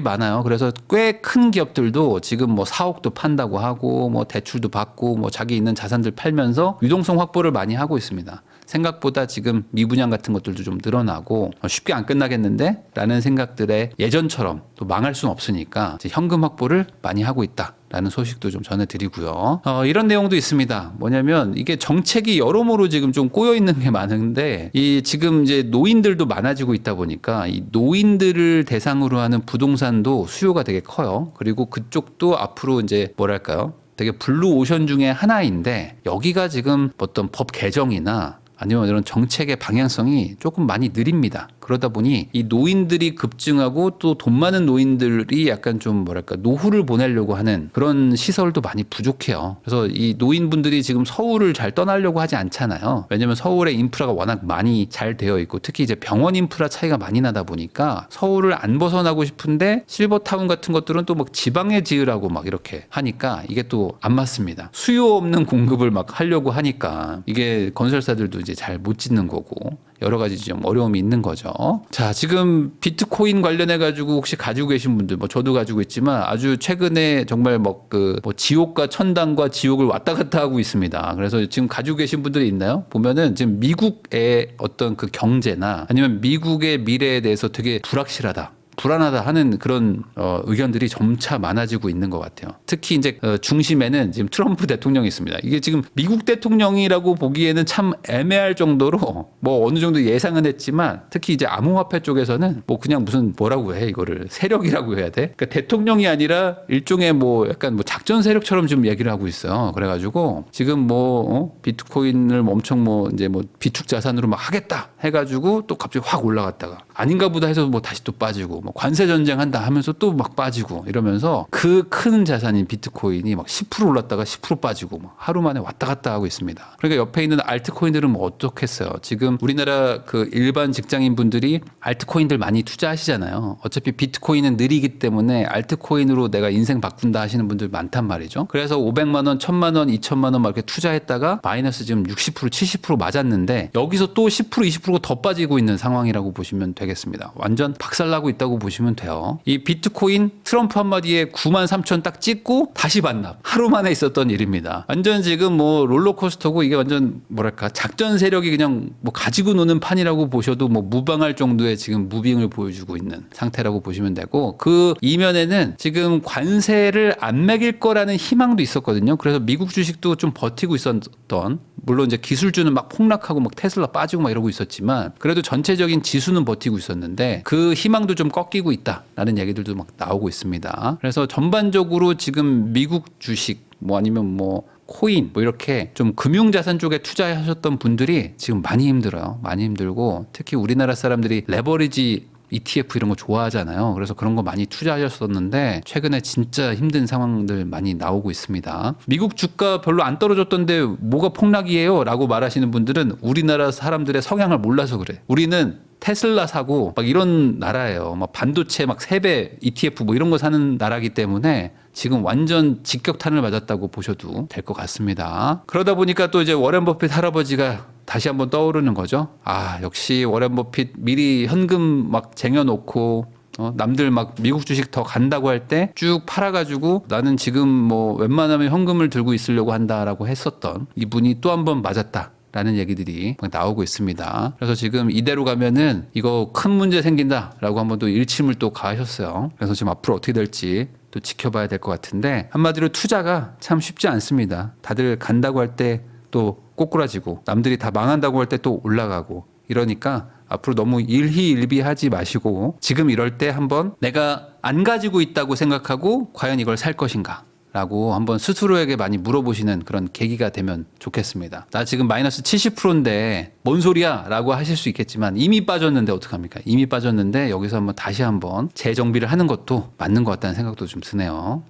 많아요. 그래서 꽤 큰 기업들도 지금 뭐 사옥도 판다고 하고 뭐 대출도 받고 뭐 자기 있는 자산들 팔면서 유동성 확보를 많이 하고 있습니다. 생각보다 지금 미분양 같은 것들도 좀 늘어나고 쉽게 안 끝나겠는데 라는 생각들에 예전처럼 또 망할 수는 없으니까 이제 현금 확보를 많이 하고 있다. 라는 소식도 좀 전해드리고요. 이런 내용도 있습니다. 뭐냐면 이게 정책이 여러모로 지금 좀 꼬여 있는 게 많은데 이 지금 이제 노인들도 많아지고 있다 보니까 이 노인들을 대상으로 하는 부동산도 수요가 되게 커요. 그리고 그쪽도 앞으로 이제 뭐랄까요? 되게 블루 오션 중에 하나인데 여기가 지금 어떤 법 개정이나 아니면 이런 정책의 방향성이 조금 많이 느립니다. 그러다 보니 이 노인들이 급증하고 또 돈 많은 노인들이 약간 좀 뭐랄까 노후를 보내려고 하는 그런 시설도 많이 부족해요. 그래서 이 노인분들이 지금 서울을 잘 떠나려고 하지 않잖아요. 왜냐하면 서울의 인프라가 워낙 많이 잘 되어 있고 특히 이제 병원 인프라 차이가 많이 나다 보니까 서울을 안 벗어나고 싶은데 실버타운 같은 것들은 또 막 지방에 지으라고 막 이렇게 하니까 이게 또 안 맞습니다. 수요 없는 공급을 막 하려고 하니까 이게 건설사들도 이제 잘 못 짓는 거고 여러 가지 좀 어려움이 있는 거죠. 자, 지금 비트코인 관련해 가지고 혹시 가지고 계신 분들, 뭐 저도 가지고 있지만 아주 최근에 정말 뭐 지옥과 천당과 지옥을 왔다 갔다 하고 있습니다. 그래서 지금 가지고 계신 분들이 있나요? 보면은 지금 미국의 어떤 그 경제나 아니면 미국의 미래에 대해서 되게 불확실하다. 불안하다 하는 그런 의견들이 점차 많아지고 있는 것 같아요. 특히 이제 중심에는 지금 트럼프 대통령이 있습니다. 이게 지금 미국 대통령이라고 보기에는 참 애매할 정도로 뭐 어느 정도 예상은 했지만 특히 이제 암호화폐 쪽에서는 뭐 그냥 무슨 뭐라고 해 이거를 세력이라고 해야 돼? 그러니까 대통령이 아니라 일종의 뭐 약간 뭐 작전 세력처럼 좀 얘기를 하고 있어요. 그래가지고 지금 뭐 비트코인을 엄청 뭐 이제 뭐 비축 자산으로 막 하겠다 해가지고 또 갑자기 확 올라갔다가 아닌가 보다 해서 뭐 다시 또 빠지고 뭐 관세 전쟁 한다 하면서 또 막 빠지고 이러면서 그 큰 자산인 비트코인이 막 10% 올랐다가 10% 빠지고 막 하루 만에 왔다 갔다 하고 있습니다. 그러니까 옆에 있는 알트코인들은 뭐 어떻겠어요. 지금 우리나라 그 일반 직장인 분들이 알트코인들 많이 투자하시잖아요. 어차피 비트코인은 느리기 때문에 알트코인으로 내가 인생 바꾼다 하시는 분들 많단 말이죠. 그래서 500만 원, 1000만 원, 2000만 원 막 이렇게 투자했다가 마이너스 지금 60%, 70% 맞았는데 여기서 또 10%, 20%가 더 빠지고 있는 상황이라고 보시면 되겠습니다. 완전 박살나고 있다고 보시면 돼요. 이 비트코인 트럼프 한마디에 93,000 딱 찍고 다시 반납. 하루 만에 있었던 일입니다. 완전 지금 뭐 롤러코스터고 이게 완전 뭐랄까 작전 세력이 그냥 뭐 가지고 노는 판이라고 보셔도 뭐 무방할 정도의 지금 무빙을 보여주고 있는 상태라고 보시면 되고 그 이면에는 지금 관세를 안 매길 거라는 희망도 있었거든요. 그래서 미국 주식도 좀 버티고 있었던 물론 이제 기술주는 막 폭락하고 막 테슬라 빠지고 막 이러고 있었지만 그래도 전체적인 지수는 버티고 있었는데 그 희망도 좀 꺾이고 있다라는 얘기들도 막 나오고 있습니다. 그래서 전반적으로 지금 미국 주식 뭐 아니면 뭐 코인 뭐 이렇게 좀 금융자산 쪽에 투자하셨던 분들이 지금 많이 힘들어요. 많이 힘들고 특히 우리나라 사람들이 레버리지 ETF 이런 거 좋아하잖아요. 그래서 그런 거 많이 투자하셨었는데 최근에 진짜 힘든 상황들 많이 나오고 있습니다. 미국 주가 별로 안 떨어졌던데 뭐가 폭락이에요? 라고 말하시는 분들은 우리나라 사람들의 성향을 몰라서 그래. 우리는 테슬라 사고 막 이런 나라예요. 막 반도체 막 3배 ETF 뭐 이런 거 사는 나라기 때문에 지금 완전 직격탄을 맞았다고 보셔도 될 것 같습니다. 그러다 보니까 또 이제 워렌 버핏 할아버지가 다시 한번 떠오르는 거죠. 아, 역시 워렌 버핏 미리 현금 막 쟁여놓고 남들 막 미국 주식 더 간다고 할 때 쭉 팔아가지고 나는 지금 뭐 웬만하면 현금을 들고 있으려고 한다라고 했었던 이분이 또 한 번 맞았다. 라는 얘기들이 나오고 있습니다. 그래서 지금 이대로 가면은 이거 큰 문제 생긴다라고 한번 또 일침을 또 가하셨어요. 그래서 지금 앞으로 어떻게 될지 또 지켜봐야 될 것 같은데 한마디로 투자가 참 쉽지 않습니다. 다들 간다고 할 때 또 꼬꾸라지고 남들이 다 망한다고 할 때 또 올라가고 이러니까 앞으로 너무 일희일비하지 마시고 지금 이럴 때 한번 내가 안 가지고 있다고 생각하고 과연 이걸 살 것인가 라고 한번 스스로에게 많이 물어보시는 그런 계기가 되면 좋겠습니다. 나 지금 마이너스 70%인데 뭔 소리야 라고 하실 수 있겠지만 이미 빠졌는데 어떡합니까? 이미 빠졌는데 여기서 한번 다시 한번 재정비를 하는 것도 맞는 것 같다는 생각도 좀 드네요.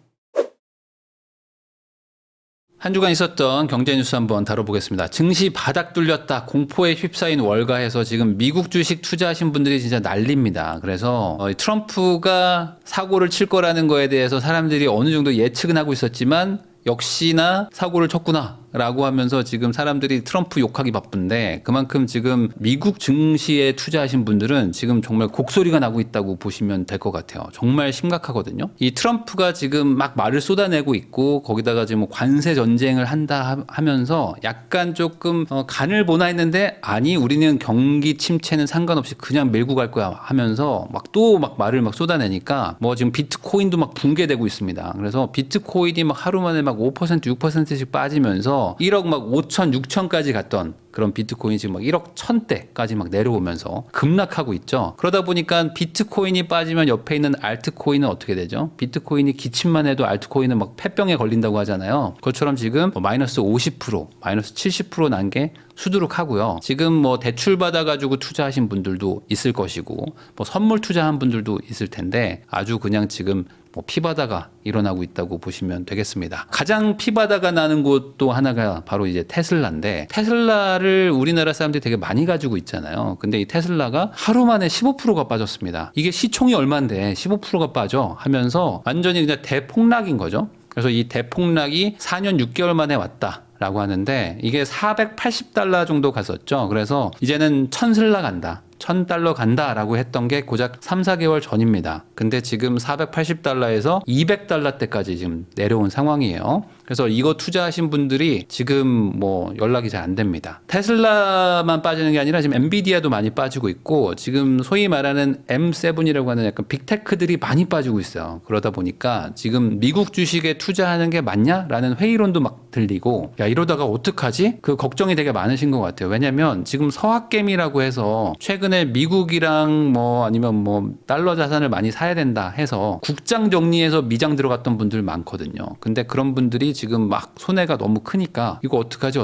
한 주간 있었던 경제 뉴스 한번 다뤄보겠습니다. 증시 바닥 뚫렸다, 공포에 휩싸인 월가해서 지금 미국 주식 투자하신 분들이 진짜 난립니다. 그래서 트럼프가 사고를 칠 거라는 거에 대해서 사람들이 어느 정도 예측은 하고 있었지만 역시나 사고를 쳤구나 라고 하면서 지금 사람들이 트럼프 욕하기 바쁜데 그만큼 지금 미국 증시에 투자하신 분들은 지금 정말 곡소리가 나고 있다고 보시면 될 것 같아요. 정말 심각하거든요. 이 트럼프가 지금 막 말을 쏟아내고 있고 거기다가 지금 관세 전쟁을 한다 하면서 약간 조금 간을 보나 했는데 아니 우리는 경기 침체는 상관없이 그냥 밀고 갈 거야 하면서 막 또 막 말을 막 쏟아내니까 뭐 지금 비트코인도 막 붕괴되고 있습니다. 그래서 비트코인이 막 하루 만에 막 5% 6%씩 빠지면서 1억 막 5천 6천까지 갔던 그런 비트코인이 지금 막 1억 1000대까지 막 내려오면서 급락하고 있죠. 그러다 보니까 비트코인이 빠지면 옆에 있는 알트코인은 어떻게 되죠? 비트코인이 기침만 해도 알트코인은 막 폐병에 걸린다고 하잖아요. 그것처럼 지금 마이너스 50%, 마이너스 70% 난 게 수두룩하고요. 지금 뭐 대출 받아가지고 투자하신 분들도 있을 것이고 뭐 선물 투자한 분들도 있을 텐데 아주 그냥 지금 뭐 피바다가 일어나고 있다고 보시면 되겠습니다. 가장 피바다가 나는 곳도 하나가 바로 이제 테슬라인데 테슬라를 우리나라 사람들이 되게 많이 가지고 있잖아요. 근데 이 테슬라가 하루 만에 15%가 빠졌습니다. 이게 시총이 얼마인데 15%가 빠져 하면서 완전히 그냥 대폭락인 거죠. 그래서 이 대폭락이 4년 6개월 만에 왔다. 라고 하는데 이게 480달러 정도 갔었죠. 그래서 이제는 1000슬라 간다. 1000달러 간다라고 했던 게 고작 3, 4개월 전입니다. 근데 지금 480달러에서 200달러대까지 지금 내려온 상황이에요. 그래서 이거 투자하신 분들이 지금 뭐 연락이 잘 안 됩니다. 테슬라만 빠지는 게 아니라 지금 엔비디아도 많이 빠지고 있고 지금 소위 말하는 M7이라고 하는 약간 빅테크들이 많이 빠지고 있어요. 그러다 보니까 지금 미국 주식에 투자하는 게 맞냐라는 회의론도 막 들리고 야 이러다가 어떡하지? 그 걱정이 되게 많으신 것 같아요. 왜냐면 지금 서학개미라고 해서 최근에 미국이랑 뭐 아니면 뭐 달러 자산을 많이 사야 된다 해서 국장 정리해서 미장 들어갔던 분들 많거든요. 근데 그런 분들이 지금 막 손해가 너무 크니까 이거 어떡하지?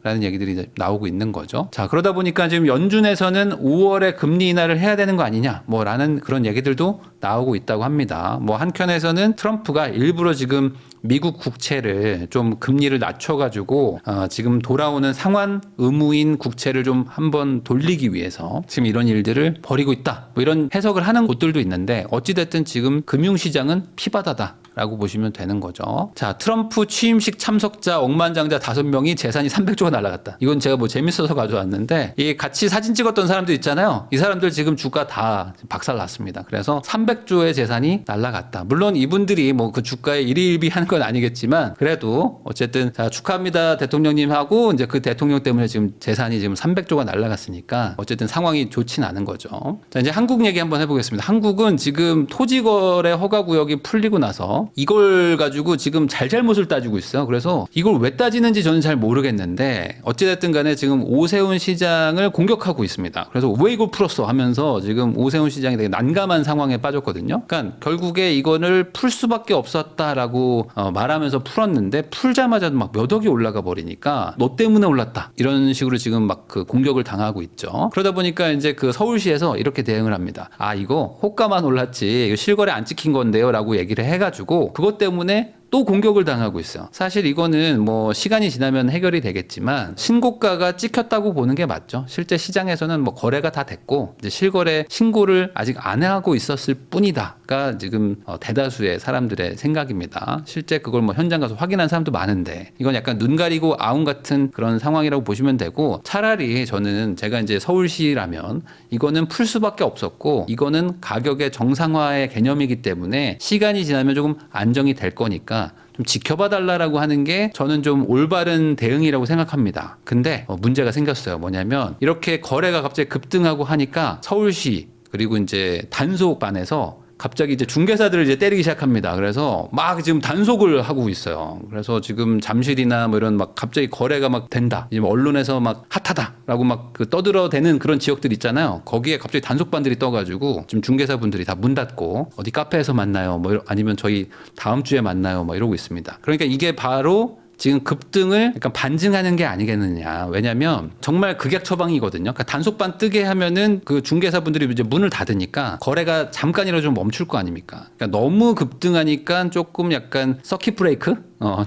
라는 얘기들이 이제 나오고 있는 거죠. 자, 그러다 보니까 지금 연준에서는 5월에 금리 인하를 해야 되는 거 아니냐 뭐 라는 그런 얘기들도 나오고 있다고 합니다. 뭐 한켠에서는 트럼프가 일부러 지금 미국 국채를 좀 금리를 낮춰가지고 지금 돌아오는 상환 의무인 국채를 좀 한번 돌리기 위해서 지금 이런 일들을 벌이고 있다. 뭐 이런 해석을 하는 곳들도 있는데 어찌됐든 지금 금융시장은 피바다다. 라고 보시면 되는 거죠. 자, 트럼프 취임식 참석자 억만장자 5명이 재산이 300조가 날아갔다. 이건 제가 뭐 재밌어서 가져왔는데 이 같이 사진 찍었던 사람들 있잖아요. 이 사람들 지금 주가 다 박살 났습니다. 그래서 300조의 재산이 날아갔다. 물론 이분들이 뭐 그 주가에 일희일비하는 건 아니겠지만 그래도 어쨌든 자, 축하합니다 대통령님하고 이제 그 대통령 때문에 지금 재산이 지금 300조가 날아갔으니까 어쨌든 상황이 좋진 않은 거죠. 자, 이제 한국 얘기 한번 해보겠습니다. 한국은 지금 토지거래 허가 구역이 풀리고 나서 이걸 가지고 지금 잘잘못을 따지고 있어요. 그래서 이걸 왜 따지는지 저는 잘 모르겠는데 어찌됐든 간에 지금 오세훈 시장을 공격하고 있습니다. 그래서 왜 이걸 풀었어 하면서 지금 오세훈 시장이 되게 난감한 상황에 빠졌거든요. 그러니까 결국에 이거를 풀 수밖에 없었다라고 말하면서 풀었는데 풀자마자 막 몇 억이 올라가 버리니까 너 때문에 올랐다. 이런 식으로 지금 막 그 공격을 당하고 있죠. 그러다 보니까 이제 그 서울시에서 이렇게 대응을 합니다. 아, 이거 호가만 올랐지 이거 실거래 안 찍힌 건데요 라고 얘기를 해가지고 그것 때문에 또 공격을 당하고 있어요. 사실 이거는 뭐 시간이 지나면 해결이 되겠지만 신고가가 찍혔다고 보는 게 맞죠. 실제 시장에서는 뭐 거래가 다 됐고 이제 실거래 신고를 아직 안 하고 있었을 뿐이다가 지금 대다수의 사람들의 생각입니다. 실제 그걸 뭐 현장 가서 확인한 사람도 많은데 이건 약간 눈 가리고 아웅 같은 그런 상황이라고 보시면 되고 차라리 저는 제가 이제 서울시라면 이거는 풀 수밖에 없었고 이거는 가격의 정상화의 개념이기 때문에 시간이 지나면 조금 안정이 될 거니까 좀 지켜봐 달라라고 하는 게 저는 좀 올바른 대응이라고 생각합니다. 근데 문제가 생겼어요. 뭐냐면 이렇게 거래가 갑자기 급등하고 하니까 서울시 그리고 이제 단속반에서 갑자기 이제 중개사들을 이제 때리기 시작합니다. 그래서 막 지금 단속을 하고 있어요. 그래서 지금 잠실이나 뭐 이런 막 갑자기 거래가 막 된다. 이제 언론에서 막 핫하다라고 막 그 떠들어대는 그런 지역들 있잖아요. 거기에 갑자기 단속반들이 떠가지고 지금 중개사분들이 다 문 닫고 어디 카페에서 만나요. 뭐 아니면 저희 다음 주에 만나요. 뭐 이러고 있습니다. 그러니까 이게 바로 지금 급등을 약간 반증하는 게 아니겠느냐. 왜냐면 정말 극약 처방이거든요. 그러니까 단속반 뜨게 하면은 그 중개사분들이 이제 문을 닫으니까 거래가 잠깐이라도 좀 멈출 거 아닙니까? 그러니까 너무 급등하니까 조금 약간 서킷 브레이크?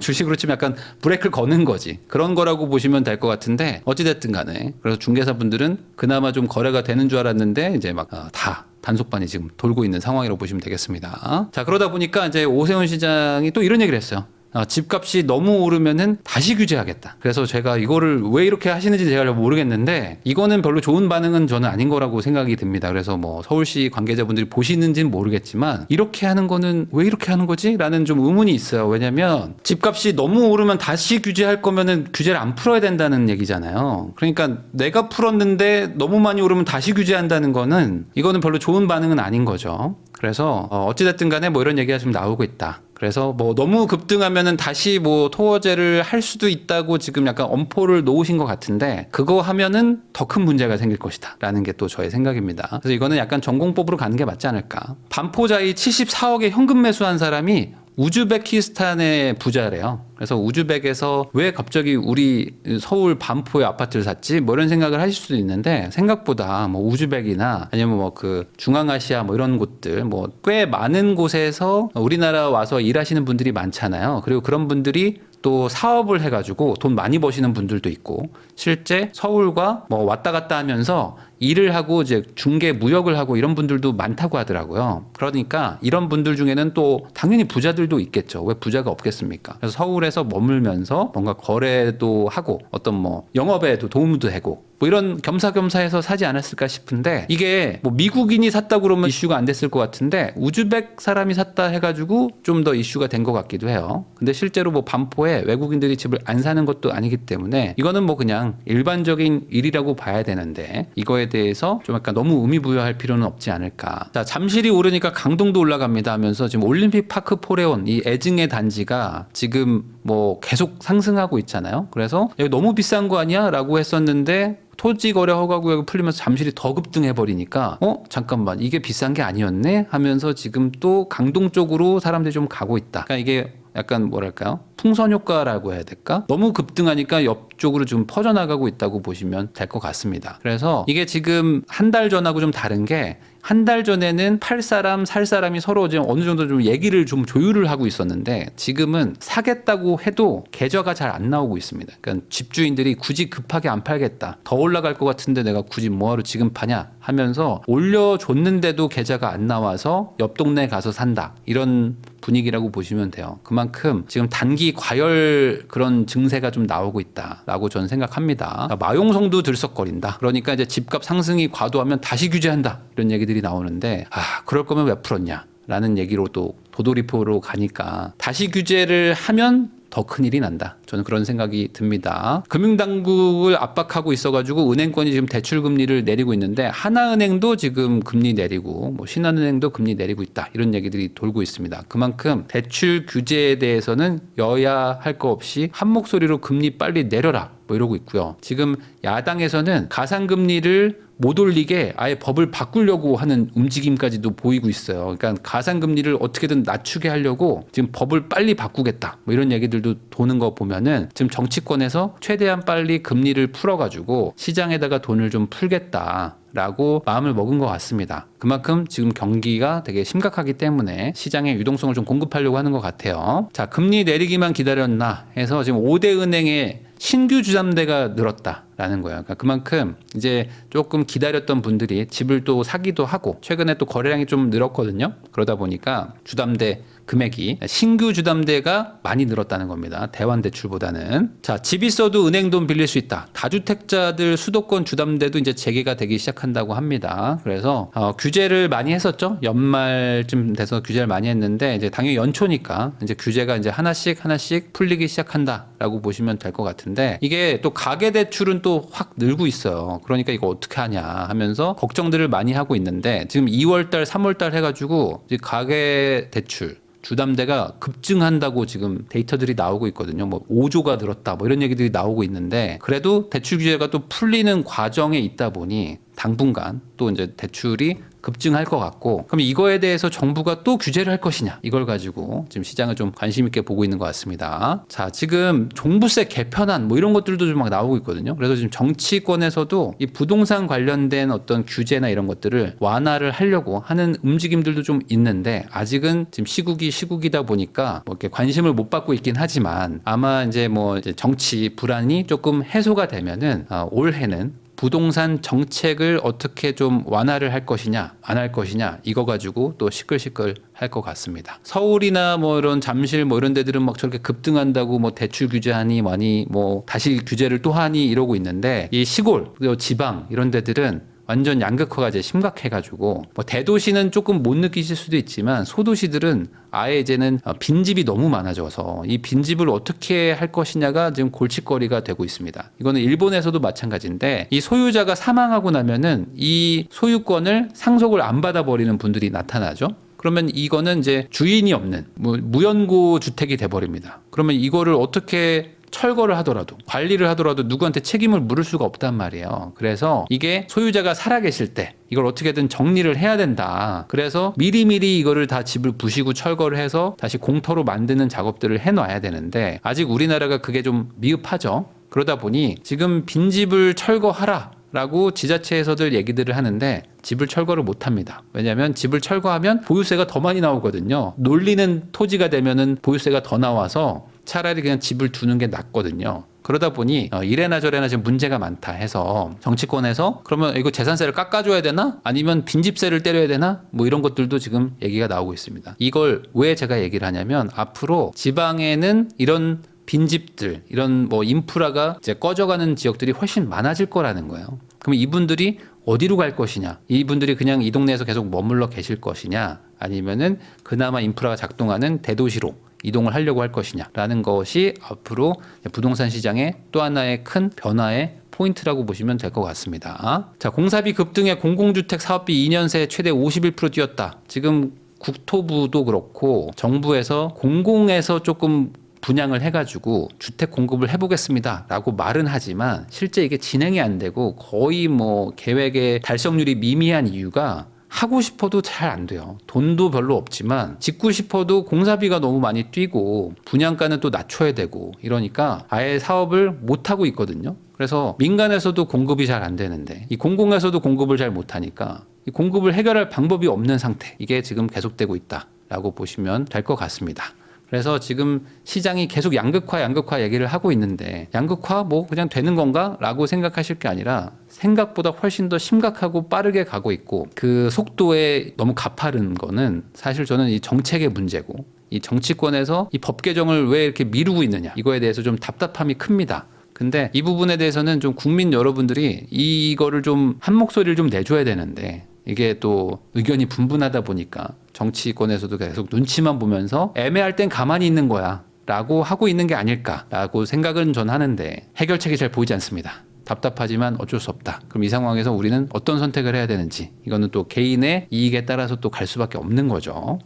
주식으로 치면 약간 브레이크를 거는 거지. 그런 거라고 보시면 될 것 같은데 어찌됐든 간에 그래서 중개사분들은 그나마 좀 거래가 되는 줄 알았는데 이제 막 다 단속반이 지금 돌고 있는 상황이라고 보시면 되겠습니다. 자, 그러다 보니까 이제 오세훈 시장이 또 이런 얘기를 했어요. 집값이 너무 오르면은 다시 규제하겠다. 그래서 제가 이거를 왜 이렇게 하시는지 제가 모르겠는데 이거는 별로 좋은 반응은 저는 아닌 거라고 생각이 듭니다. 그래서 뭐 서울시 관계자분들이 보시는지는 모르겠지만 이렇게 하는 거는 왜 이렇게 하는 거지? 라는 좀 의문이 있어요. 왜냐면 집값이 너무 오르면 다시 규제할 거면은 규제를 안 풀어야 된다는 얘기잖아요. 그러니까 내가 풀었는데 너무 많이 오르면 다시 규제한다는 거는 이거는 별로 좋은 반응은 아닌 거죠. 그래서 어찌됐든 간에 뭐 이런 얘기가 좀 나오고 있다. 그래서 뭐 너무 급등하면은 다시 뭐 토어제를 할 수도 있다고 지금 약간 엄포를 놓으신 것 같은데 그거 하면은 더 큰 문제가 생길 것이다 라는 게 또 저의 생각입니다. 그래서 이거는 약간 전공법으로 가는 게 맞지 않을까. 반포자이 74억에 현금 매수한 사람이 우즈베키스탄의 부자래요. 그래서 우즈벡에서 왜 갑자기 우리 서울 반포에 아파트를 샀지? 뭐 이런 생각을 하실 수도 있는데 생각보다 뭐 우즈벡이나 아니면 뭐 그 중앙아시아 뭐 이런 곳들 뭐 꽤 많은 곳에서 우리나라 와서 일하시는 분들이 많잖아요. 그리고 그런 분들이 또 사업을 해가지고 돈 많이 버시는 분들도 있고 실제 서울과 뭐 왔다 갔다 하면서 일을 하고 이제 중개 무역을 하고 이런 분들도 많다고 하더라고요. 그러니까 이런 분들 중에는 또 당연히 부자들도 있겠죠. 왜 부자가 없겠습니까? 그래서 서울에서 머물면서 뭔가 거래도 하고 어떤 뭐 영업에도 도움도 되고 뭐 이런 겸사겸사해서 사지 않았을까 싶은데 이게 뭐 미국인이 샀다 그러면 이슈가 안 됐을 것 같은데 우즈벡 사람이 샀다 해가지고 좀 더 이슈가 된 것 같기도 해요. 근데 실제로 뭐 반포에 외국인들이 집을 안 사는 것도 아니기 때문에 이거는 뭐 그냥 일반적인 일이라고 봐야 되는데 이거에 대해서 좀 약간 너무 의미부여할 필요는 없지 않을까. 자, 잠실이 오르니까 강동도 올라갑니다 하면서 지금 올림픽 파크 포레온 이 애증의 단지가 지금 뭐 계속 상승하고 있잖아요. 그래서 여기 너무 비싼 거 아니야? 라고 했었는데 토지 거래 허가 구역이 풀리면서 잠실이 더 급등해 버리니까 잠깐만 이게 비싼 게 아니었네 하면서 지금 또 강동 쪽으로 사람들이 좀 가고 있다. 그러니까 이게 약간 뭐랄까요? 풍선 효과라고 해야 될까? 너무 급등하니까 옆쪽으로 좀 퍼져나가고 있다고 보시면 될 것 같습니다. 그래서 이게 지금 한 달 전하고 좀 다른 게 한 달 전에는 팔 사람, 살 사람이 서로 지금 어느 정도 좀 얘기를 좀 조율을 하고 있었는데 지금은 사겠다고 해도 계좌가 잘 안 나오고 있습니다. 그러니까 집주인들이 굳이 급하게 안 팔겠다. 더 올라갈 것 같은데 내가 굳이 뭐하러 지금 파냐 하면서 올려줬는데도 계좌가 안 나와서 옆 동네 가서 산다. 이런 분위기라고 보시면 돼요. 그만큼 지금 단기 과열 그런 증세가 좀 나오고 있다라고 저는 생각합니다. 마용성도 들썩거린다. 그러니까 이제 집값 상승이 과도하면 다시 규제한다. 이런 얘기들이 나오는데 그럴 거면 왜 풀었냐? 라는 얘기로 또 도돌이표로 가니까 다시 규제를 하면 더 큰일이 난다. 저는 그런 생각이 듭니다. 금융당국을 압박하고 있어가지고 은행권이 지금 대출금리를 내리고 있는데 하나은행도 지금 금리 내리고 뭐 신한은행도 금리 내리고 있다. 이런 얘기들이 돌고 있습니다. 그만큼 대출 규제에 대해서는 여야 할 거 없이 한 목소리로 금리 빨리 내려라. 뭐 이러고 있고요. 지금 야당에서는 가상금리를 못 올리게 아예 법을 바꾸려고 하는 움직임까지도 보이고 있어요. 그러니까 가상금리를 어떻게든 낮추게 하려고 지금 법을 빨리 바꾸겠다. 뭐 이런 얘기들도 도는 거 보면은 지금 정치권에서 최대한 빨리 금리를 풀어가지고 시장에다가 돈을 좀 풀겠다. 라고 마음을 먹은 것 같습니다. 그만큼 지금 경기가 되게 심각하기 때문에 시장에 유동성을 좀 공급하려고 하는 것 같아요. 자, 금리 내리기만 기다렸나 해서 지금 5대 은행의 신규 주담대가 늘었다라는 거예요. 그러니까 그만큼 이제 조금 기다렸던 분들이 집을 또 사기도 하고 최근에 또 거래량이 좀 늘었거든요. 그러다 보니까 주담대 금액이 신규 주담대가 많이 늘었다는 겁니다. 대환 대출보다는. 자, 집 있어도 은행 돈 빌릴 수 있다. 다주택자들 수도권 주담대도 이제 재개가 되기 시작한다고 합니다. 그래서 규제를 많이 했었죠. 연말쯤 돼서 규제를 많이 했는데 이제 당연히 연초니까 이제 규제가 이제 하나씩 풀리기 시작한다라고 보시면 될 것 같은데 이게 또 가계 대출은 또 확 늘고 있어요. 그러니까 이거 어떻게 하냐 하면서 걱정들을 많이 하고 있는데 지금 2월달, 3월달 해가지고 이제 가계 대출 주담대가 급증한다고 지금 데이터들이 나오고 있거든요. 뭐 5조가 늘었다 뭐 이런 얘기들이 나오고 있는데 그래도 대출 규제가 또 풀리는 과정에 있다 보니 당분간 또 이제 대출이 급증할 것 같고 그럼 이거에 대해서 정부가 또 규제를 할 것이냐 이걸 가지고 지금 시장을 좀 관심 있게 보고 있는 것 같습니다. 자, 지금 종부세 개편안 뭐 이런 것들도 좀 막 나오고 있거든요. 그래서 지금 정치권에서도 이 부동산 관련된 어떤 규제나 이런 것들을 완화를 하려고 하는 움직임들도 좀 있는데 아직은 지금 시국이다 보니까 뭐 이렇게 관심을 못 받고 있긴 하지만 아마 이제 뭐 이제 정치 불안이 조금 해소가 되면은 올해는 부동산 정책을 어떻게 좀 완화를 할 것이냐 안 할 것이냐 이거 가지고 또 시끌시끌 할 것 같습니다. 서울이나 뭐 이런 잠실 뭐 이런 데들은 막 저렇게 급등한다고 뭐 대출 규제하니 많이 뭐 다시 규제를 또 하니 이러고 있는데 이 시골 그리고 지방 이런 데들은 완전 양극화가 이제 심각해가지고 뭐 대도시는 조금 못 느끼실 수도 있지만 소도시들은 아예 이제는 빈집이 너무 많아져서 이 빈집을 어떻게 할 것이냐가 지금 골칫거리가 되고 있습니다. 이거는 일본에서도 마찬가지인데 이 소유자가 사망하고 나면은 이 소유권을 상속을 안 받아버리는 분들이 나타나죠. 그러면 이거는 이제 주인이 없는 무연고 주택이 돼버립니다. 그러면 이거를 어떻게 철거를 하더라도 관리를 하더라도 누구한테 책임을 물을 수가 없단 말이에요. 그래서 이게 소유자가 살아계실 때 이걸 어떻게든 정리를 해야 된다. 그래서 미리미리 이거를 다 집을 부시고 철거를 해서 다시 공터로 만드는 작업들을 해놔야 되는데 아직 우리나라가 그게 좀 미흡하죠. 그러다 보니 지금 빈집을 철거하라 라고 지자체에서들 얘기들을 하는데 집을 철거를 못 합니다. 왜냐하면 집을 철거하면 보유세가 더 많이 나오거든요. 놀리는 토지가 되면은 보유세가 더 나와서 차라리 그냥 집을 두는 게 낫거든요. 그러다 보니 이래나 저래나 지금 문제가 많다 해서 정치권에서 그러면 이거 재산세를 깎아줘야 되나? 아니면 빈집세를 때려야 되나? 뭐 이런 것들도 지금 얘기가 나오고 있습니다. 이걸 왜 제가 얘기를 하냐면 앞으로 지방에는 이런 빈집들 이런 뭐 인프라가 이제 꺼져가는 지역들이 훨씬 많아질 거라는 거예요. 그럼 이분들이 어디로 갈 것이냐? 이분들이 그냥 이 동네에서 계속 머물러 계실 것이냐? 아니면은 그나마 인프라가 작동하는 대도시로 이동을 하려고 할 것이냐라는 것이 앞으로 부동산 시장의 또 하나의 큰 변화의 포인트라고 보시면 될 것 같습니다. 자, 공사비 급등에 공공주택 사업비 2년 새 최대 51% 뛰었다. 지금 국토부도 그렇고 정부에서 공공에서 조금 분양을 해가지고 주택 공급을 해보겠습니다라고 말은 하지만 실제 이게 진행이 안 되고 거의 뭐 계획의 달성률이 미미한 이유가 하고 싶어도 잘 안 돼요. 돈도 별로 없지만 짓고 싶어도 공사비가 너무 많이 뛰고 분양가는 또 낮춰야 되고 이러니까 아예 사업을 못 하고 있거든요. 그래서 민간에서도 공급이 잘 안 되는데 이 공공에서도 공급을 잘 못하니까 이 공급을 해결할 방법이 없는 상태 이게 지금 계속되고 있다라고 보시면 될 것 같습니다. 그래서 지금 시장이 계속 양극화 얘기를 하고 있는데 양극화 뭐 그냥 되는 건가? 라고 생각하실 게 아니라 생각보다 훨씬 더 심각하고 빠르게 가고 있고 그 속도에 너무 가파른 거는 사실 저는 이 정책의 문제고 이 정치권에서 이 법 개정을 왜 이렇게 미루고 있느냐 이거에 대해서 좀 답답함이 큽니다. 근데 이 부분에 대해서는 좀 국민 여러분들이 이거를 좀 한 목소리를 좀 내줘야 되는데 이게 또 의견이 분분하다 보니까 정치권에서도 계속 눈치만 보면서 애매할 땐 가만히 있는 거야 라고 하고 있는 게 아닐까라고 생각은 전 하는데 해결책이 잘 보이지 않습니다. 답답하지만 어쩔 수 없다. 그럼 이 상황에서 우리는 어떤 선택을 해야 되는지 이거는 또 개인의 이익에 따라서 또 갈 수밖에 없는 거죠.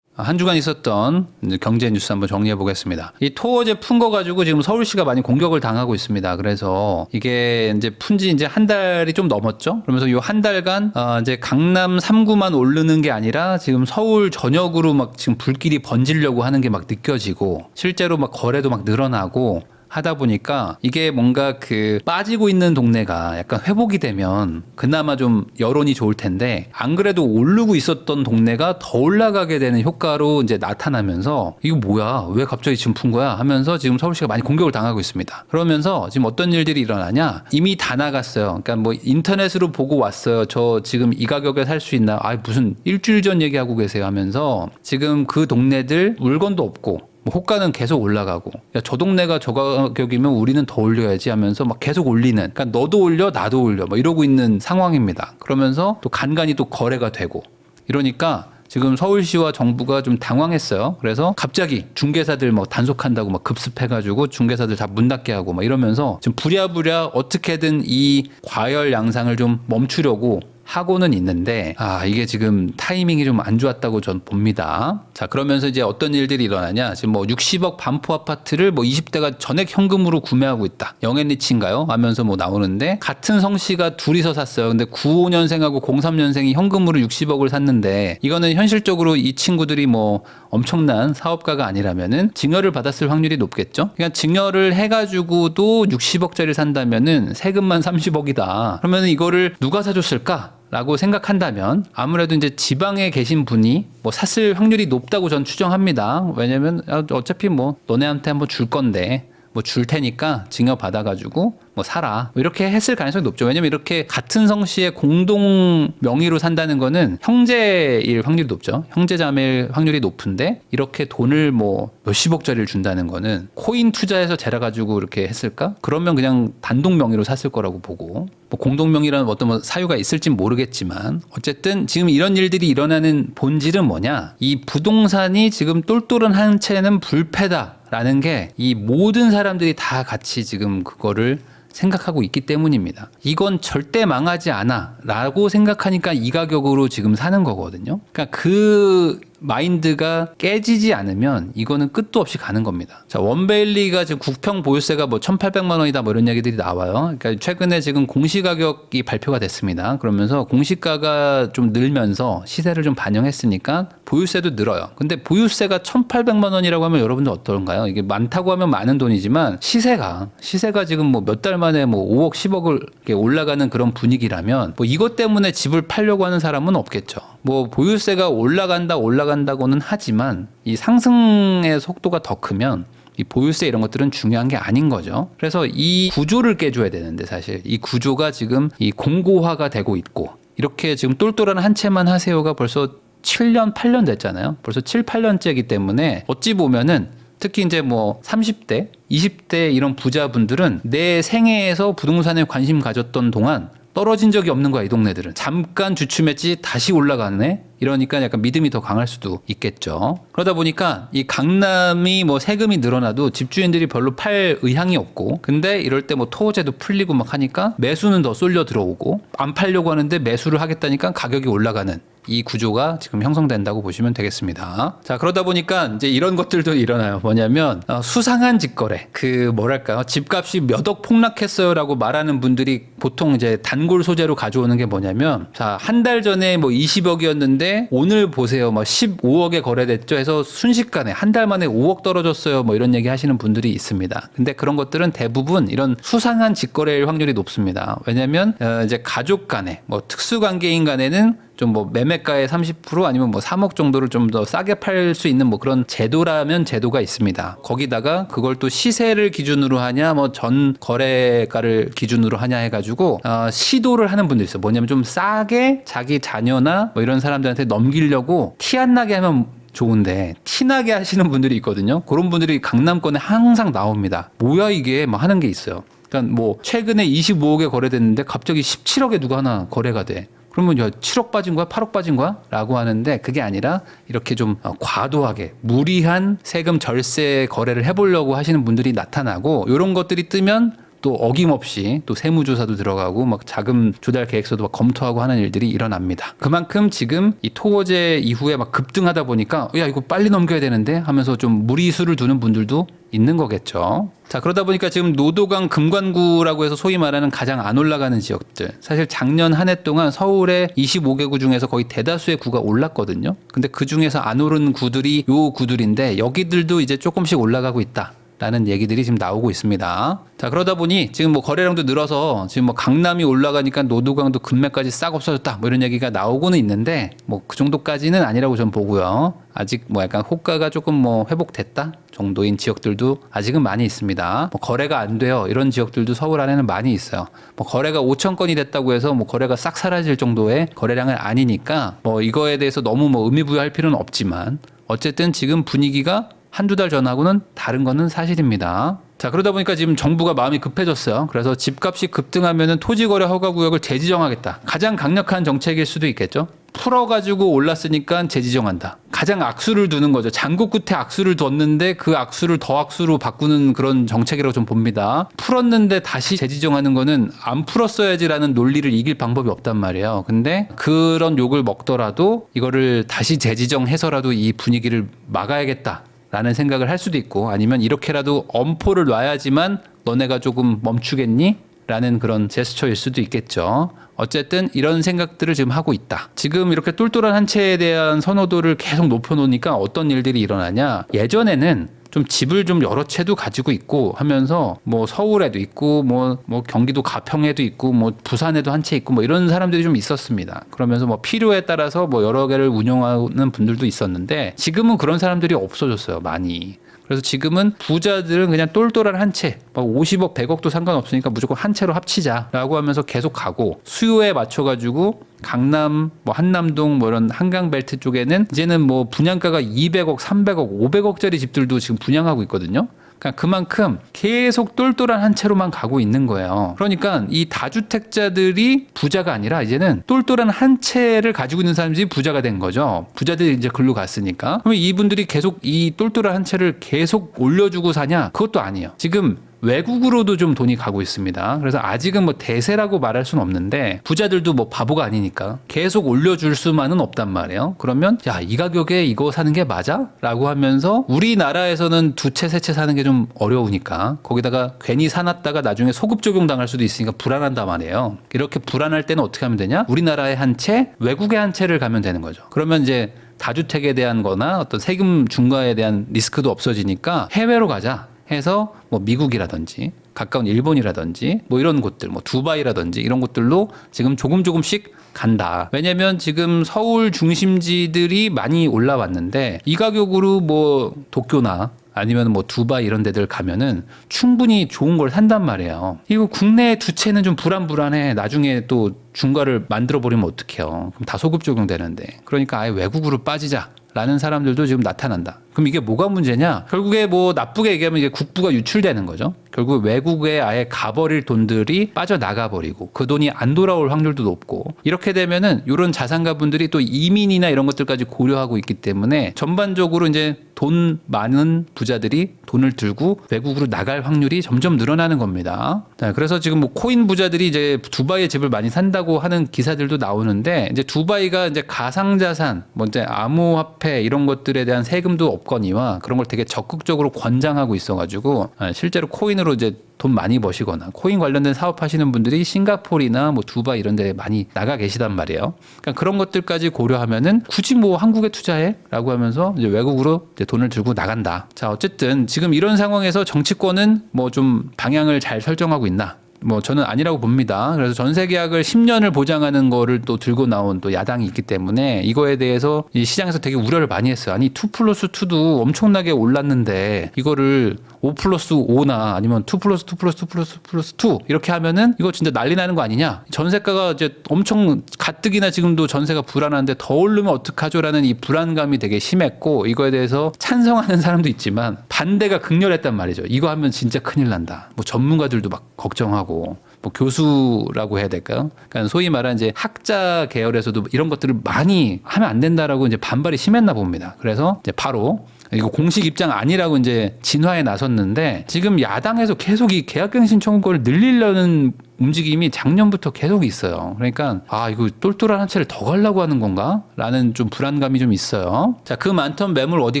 한 주간 있었던 경제 뉴스 한번 정리해 보겠습니다. 이 토어제 푼 거 가지고 지금 서울시가 많이 공격을 당하고 있습니다. 그래서 이게 이제 푼지 이제 한 달이 좀 넘었죠. 그러면서 이 한 달간 이제 강남 3구만 오르는 게 아니라 지금 서울 전역으로 막 지금 불길이 번지려고 하는 게 막 느껴지고 실제로 막 거래도 막 늘어나고 하다 보니까 이게 뭔가 그 빠지고 있는 동네가 약간 회복이 되면 그나마 좀 여론이 좋을 텐데 안 그래도 오르고 있었던 동네가 더 올라가게 되는 효과로 이제 나타나면서 이거 뭐야 왜 갑자기 지금 푼 거야 하면서 지금 서울시가 많이 공격을 당하고 있습니다. 그러면서 지금 어떤 일들이 일어나냐 이미 다 나갔어요. 그러니까 뭐 인터넷으로 보고 왔어요. 저 지금 이 가격에 살 수 있나 무슨 일주일 전 얘기하고 계세요 하면서 지금 그 동네들 물건도 없고 뭐 호가는 계속 올라가고 야, 저 동네가 저 가격이면 우리는 더 올려야지 하면서 막 계속 올리는 그러니까 너도 올려 나도 올려 막 이러고 있는 상황입니다. 그러면서 또 간간히 또 거래가 되고 이러니까 지금 서울시와 정부가 좀 당황했어요. 그래서 갑자기 중개사들 뭐 단속한다고 막 급습해가지고 중개사들 다 문 닫게 하고 막 이러면서 지금 부랴부랴 어떻게든 이 과열 양상을 좀 멈추려고 하고는 있는데 이게 지금 타이밍이 좀 안 좋았다고 전 봅니다. 자 그러면서 이제 어떤 일들이 일어나냐 지금 뭐 60억 반포 아파트를 뭐 20대가 전액 현금으로 구매하고 있다. 영앤리치인가요? 하면서 뭐 나오는데 같은 성씨가 둘이서 샀어요. 근데 95년생하고 03년생이 현금으로 60억을 샀는데 이거는 현실적으로 이 친구들이 뭐 엄청난 사업가가 아니라면은 증여를 받았을 확률이 높겠죠. 그러니까 증여를 해가지고도 60억짜리 산다면은 세금만 30억이다. 그러면은 이거를 누가 사줬을까? 라고 생각한다면 아무래도 이제 지방에 계신 분이 뭐 샀을 확률이 높다고 전 추정합니다. 왜냐면 어차피 뭐 너네한테 한번 줄 건데 뭐 줄 테니까 증여 받아가지고 뭐 사라 뭐 이렇게 했을 가능성이 높죠. 왜냐면 이렇게 같은 성씨의 공동 명의로 산다는 거는 형제일 확률이 높죠. 형제자매일 확률이 높은데 이렇게 돈을 뭐 몇십억짜리를 준다는 거는 코인 투자해서 재라 가지고 이렇게 했을까? 그러면 그냥 단독 명의로 샀을 거라고 보고 뭐 공동 명의라는 어떤 뭐 사유가 있을진 모르겠지만 어쨌든 지금 이런 일들이 일어나는 본질은 뭐냐? 이 부동산이 지금 똘똘한 한 채는 불패다. 라는 게 이 모든 사람들이 다 같이 지금 그거를 생각하고 있기 때문입니다. 이건 절대 망하지 않아 라고 생각하니까 이 가격으로 지금 사는 거거든요. 그러니까 그 마인드가 깨지지 않으면 이거는 끝도 없이 가는 겁니다. 자, 원베일리가 지금 국평 보유세가 뭐 1,800만 원이다 뭐 이런 얘기들이 나와요. 그러니까 최근에 지금 공시가격이 발표가 됐습니다. 그러면서 공시가가 좀 늘면서 시세를 좀 반영했으니까 보유세도 늘어요. 근데 보유세가 1,800만 원이라고 하면 여러분들 어떤가요? 이게 많다고 하면 많은 돈이지만 시세가 지금 뭐 몇 달 만에 뭐 5억, 10억을 올라가는 그런 분위기라면 뭐 이것 때문에 집을 팔려고 하는 사람은 없겠죠. 뭐 보유세가 올라간다고는 하지만 이 상승의 속도가 더 크면 이 보유세 이런 것들은 중요한 게 아닌 거죠. 그래서 이 구조를 깨줘야 되는데 사실 이 구조가 지금 이 공고화가 되고 있고 이렇게 지금 똘똘한 한 채만 하세요가 벌써 7년, 8년 됐잖아요. 벌써 7, 8년째이기 때문에 어찌 보면은 특히 이제 뭐 30대, 20대 이런 부자분들은 내 생애에서 부동산에 관심 가졌던 동안 떨어진 적이 없는 거야, 이 동네들은. 잠깐 주춤했지 다시 올라가네? 이러니까 약간 믿음이 더 강할 수도 있겠죠. 그러다 보니까 이 강남이 뭐 세금이 늘어나도 집주인들이 별로 팔 의향이 없고 근데 이럴 때 뭐 토어제도 풀리고 막 하니까 매수는 더 쏠려 들어오고 안 팔려고 하는데 매수를 하겠다니까 가격이 올라가는 이 구조가 지금 형성된다고 보시면 되겠습니다. 자, 그러다 보니까 이제 이런 것들도 일어나요. 뭐냐면 수상한 직거래. 그 뭐랄까요? 집값이 몇 억 폭락했어요라고 말하는 분들이 보통 이제 단골 소재로 가져오는 게 뭐냐면 자, 한 달 전에 뭐 20억이었는데 오늘 보세요. 막 15억에 거래됐죠 해서 순식간에 한 달 만에 5억 떨어졌어요. 뭐 이런 얘기 하시는 분들이 있습니다. 근데 그런 것들은 대부분 이런 수상한 직거래일 확률이 높습니다. 왜냐면 이제 가족 간에 뭐 특수관계인 간에는 좀 뭐 매매가의 30% 아니면 뭐 3억 정도를 좀 더 싸게 팔 수 있는 뭐 그런 제도라면 제도가 있습니다. 거기다가 그걸 또 시세를 기준으로 하냐 뭐 전 거래가를 기준으로 하냐 해가지고 시도를 하는 분들이 있어요. 뭐냐면 좀 싸게 자기 자녀나 뭐 이런 사람들한테 넘기려고 티 안 나게 하면 좋은데 티나게 하시는 분들이 있거든요. 그런 분들이 강남권에 항상 나옵니다. 뭐야 이게 막 하는 게 있어요. 그러니까 뭐 최근에 25억에 거래됐는데 갑자기 17억에 누가 하나 거래가 돼. 그러면 야 7억 빠진 거야? 8억 빠진 거야? 라고 하는데 그게 아니라 이렇게 좀 과도하게 무리한 세금 절세 거래를 해보려고 하시는 분들이 나타나고 이런 것들이 뜨면 또 어김없이 또 세무조사도 들어가고 막 자금 조달 계획서도 막 검토하고 하는 일들이 일어납니다. 그만큼 지금 이 토거제 이후에 막 급등하다 보니까 야 이거 빨리 넘겨야 되는데 하면서 좀 무리수를 두는 분들도 있는 거겠죠. 자, 그러다 보니까 지금 노도강 금관구라고 해서 소위 말하는 가장 안 올라가는 지역들. 사실 작년 한 해 동안 서울의 25개구 중에서 거의 대다수의 구가 올랐거든요. 근데 그 중에서 안 오른 구들이 요 구들인데 여기들도 이제 조금씩 올라가고 있다. 라는 얘기들이 지금 나오고 있습니다. 자, 그러다 보니 지금 뭐 거래량도 늘어서 지금 뭐 강남이 올라가니까 노도강도 금매까지 싹 없어졌다. 뭐 이런 얘기가 나오고는 있는데 뭐 그 정도까지는 아니라고 전 보고요. 아직 뭐 약간 호가가 조금 뭐 회복됐다 정도인 지역들도 아직은 많이 있습니다. 뭐 거래가 안 돼요. 이런 지역들도 서울 안에는 많이 있어요. 뭐 거래가 5천 건이 됐다고 해서 뭐 거래가 싹 사라질 정도의 거래량은 아니니까 뭐 이거에 대해서 너무 뭐 의미부여할 필요는 없지만 어쨌든 지금 분위기가 한두 달 전하고는 다른 거는 사실입니다. 자, 그러다 보니까 지금 정부가 마음이 급해졌어요. 그래서 집값이 급등하면은 토지거래 허가구역을 재지정하겠다. 가장 강력한 정책일 수도 있겠죠. 풀어가지고 올랐으니까 재지정한다. 가장 악수를 두는 거죠. 장고 끝에 악수를 뒀는데 그 악수를 더 악수로 바꾸는 그런 정책이라고 좀 봅니다. 풀었는데 다시 재지정하는 거는 안 풀었어야지라는 논리를 이길 방법이 없단 말이에요. 근데 그런 욕을 먹더라도 이거를 다시 재지정해서라도 이 분위기를 막아야겠다. 라는 생각을 할 수도 있고 아니면 이렇게라도 엄포를 놔야지만 너네가 조금 멈추겠니? 라는 그런 제스처일 수도 있겠죠. 어쨌든 이런 생각들을 지금 하고 있다. 지금 이렇게 똘똘한 한 채에 대한 선호도를 계속 높여놓으니까 어떤 일들이 일어나냐. 예전에는 좀 집을 좀 여러 채도 가지고 있고 하면서 뭐 서울에도 있고 뭐 경기도 가평에도 있고 뭐 부산에도 한 채 있고 뭐 이런 사람들이 좀 있었습니다. 그러면서 뭐 필요에 따라서 뭐 여러 개를 운영하는 분들도 있었는데 지금은 그런 사람들이 없어졌어요. 많이. 그래서 지금은 부자들은 그냥 똘똘한 한 채, 막 50억, 100억도 상관없으니까 무조건 한 채로 합치자라고 하면서 계속 가고 수요에 맞춰가지고 강남, 뭐 한남동, 뭐 이런 한강벨트 쪽에는 이제는 뭐 분양가가 200억, 300억, 500억짜리 집들도 지금 분양하고 있거든요. 그러니까 그만큼 계속 똘똘한 한 채로만 가고 있는 거예요. 그러니까 이 다주택자들이 부자가 아니라 이제는 똘똘한 한 채를 가지고 있는 사람들이 부자가 된 거죠. 부자들이 이제 글로 갔으니까. 그러면 이분들이 계속 이 똘똘한 한 채를 계속 올려주고 사냐? 그것도 아니에요. 지금 외국으로도 좀 돈이 가고 있습니다. 그래서 아직은 뭐 대세라고 말할 수는 없는데 부자들도 뭐 바보가 아니니까 계속 올려줄 수만은 없단 말이에요. 그러면 야, 이 가격에 이거 사는 게 맞아? 라고 하면서 우리나라에서는 두 채, 세 채 사는 게 좀 어려우니까 거기다가 괜히 사놨다가 나중에 소급 적용 당할 수도 있으니까 불안한단 말이에요. 이렇게 불안할 때는 어떻게 하면 되냐? 우리나라의 한 채, 외국의 한 채를 가면 되는 거죠. 그러면 이제 다주택에 대한 거나 어떤 세금 중과에 대한 리스크도 없어지니까 해외로 가자. 해서 뭐 미국이라든지 가까운 일본이라든지 뭐 이런 곳들 뭐 두바이라든지 이런 곳들로 지금 조금씩 간다. 왜냐면 지금 서울 중심지들이 많이 올라왔는데 이 가격으로 뭐 도쿄나 아니면 뭐 두바이 이런 데들 가면은 충분히 좋은 걸 산단 말이에요. 이거 국내 두 채는 좀 불안해. 나중에 또 중과를 만들어 버리면 어떡해요. 그럼 다 소급 적용되는데. 그러니까 아예 외국으로 빠지자. 라는 사람들도 지금 나타난다. 그럼 이게 뭐가 문제냐? 결국에 뭐 나쁘게 얘기하면 이게 국부가 유출되는 거죠. 결국 외국에 아예 가버릴 돈들이 빠져나가 버리고 그 돈이 안 돌아올 확률도 높고 이렇게 되면은 이런 자산가분들이 또 이민이나 이런 것들까지 고려하고 있기 때문에 전반적으로 이제 돈 많은 부자들이 돈을 들고 외국으로 나갈 확률이 점점 늘어나는 겁니다. 자, 그래서 지금 뭐 코인 부자들이 이제 두바이에 집을 많이 산다고 하는 기사들도 나오는데 이제 두바이가 이제 가상자산, 뭐 이제 암호화폐 이런 것들에 대한 세금도 없거니와 그런 걸 되게 적극적으로 권장하고 있어가지고 실제로 코인으로 이제 돈 많이 버시거나 코인 관련된 사업하시는 분들이 싱가포르나 뭐 두바이 이런 데 많이 나가 계시단 말이에요. 그러니까 그런 것들까지 고려하면은 굳이 뭐 한국에 투자해?라고 하면서 이제 외국으로 이제 돈을 들고 나간다. 자, 어쨌든 지금 이런 상황에서 정치권은 뭐 좀 방향을 잘 설정하고 있나? 뭐 저는 아니라고 봅니다. 그래서 전세 계약을 10년을 보장하는 거를 또 들고 나온 또 야당이 있기 때문에 이거에 대해서 이 시장에서 되게 우려를 많이 했어요. 아니 2+2도 엄청나게 올랐는데 이거를 5+5나 아니면 2+2+2+2 이렇게 하면은 이거 진짜 난리 나는 거 아니냐? 전세가가 이제 엄청 가뜩이나 지금도 전세가 불안한데 더 오르면 어떡하죠라는 이 불안감이 되게 심했고 이거에 대해서 찬성하는 사람도 있지만 반대가 극렬했단 말이죠. 이거 하면 진짜 큰일 난다. 뭐 전문가들도 막 걱정하고 뭐 교수라고 해야 될까요? 그러니까 소위 말하는 이제 학자 계열에서도 이런 것들을 많이 하면 안 된다라고 이제 반발이 심했나 봅니다. 그래서 이제 바로 이거 공식 입장 아니라고 이제 진화에 나섰는데 지금 야당에서 계속 이 계약갱신 청구권을 늘리려는 움직임이 작년부터 계속 있어요. 그러니까 이거 똘똘한 한 채를 더 가려고 하는 건가? 라는 좀 불안감이 좀 있어요. 자, 그 많던 매물 어디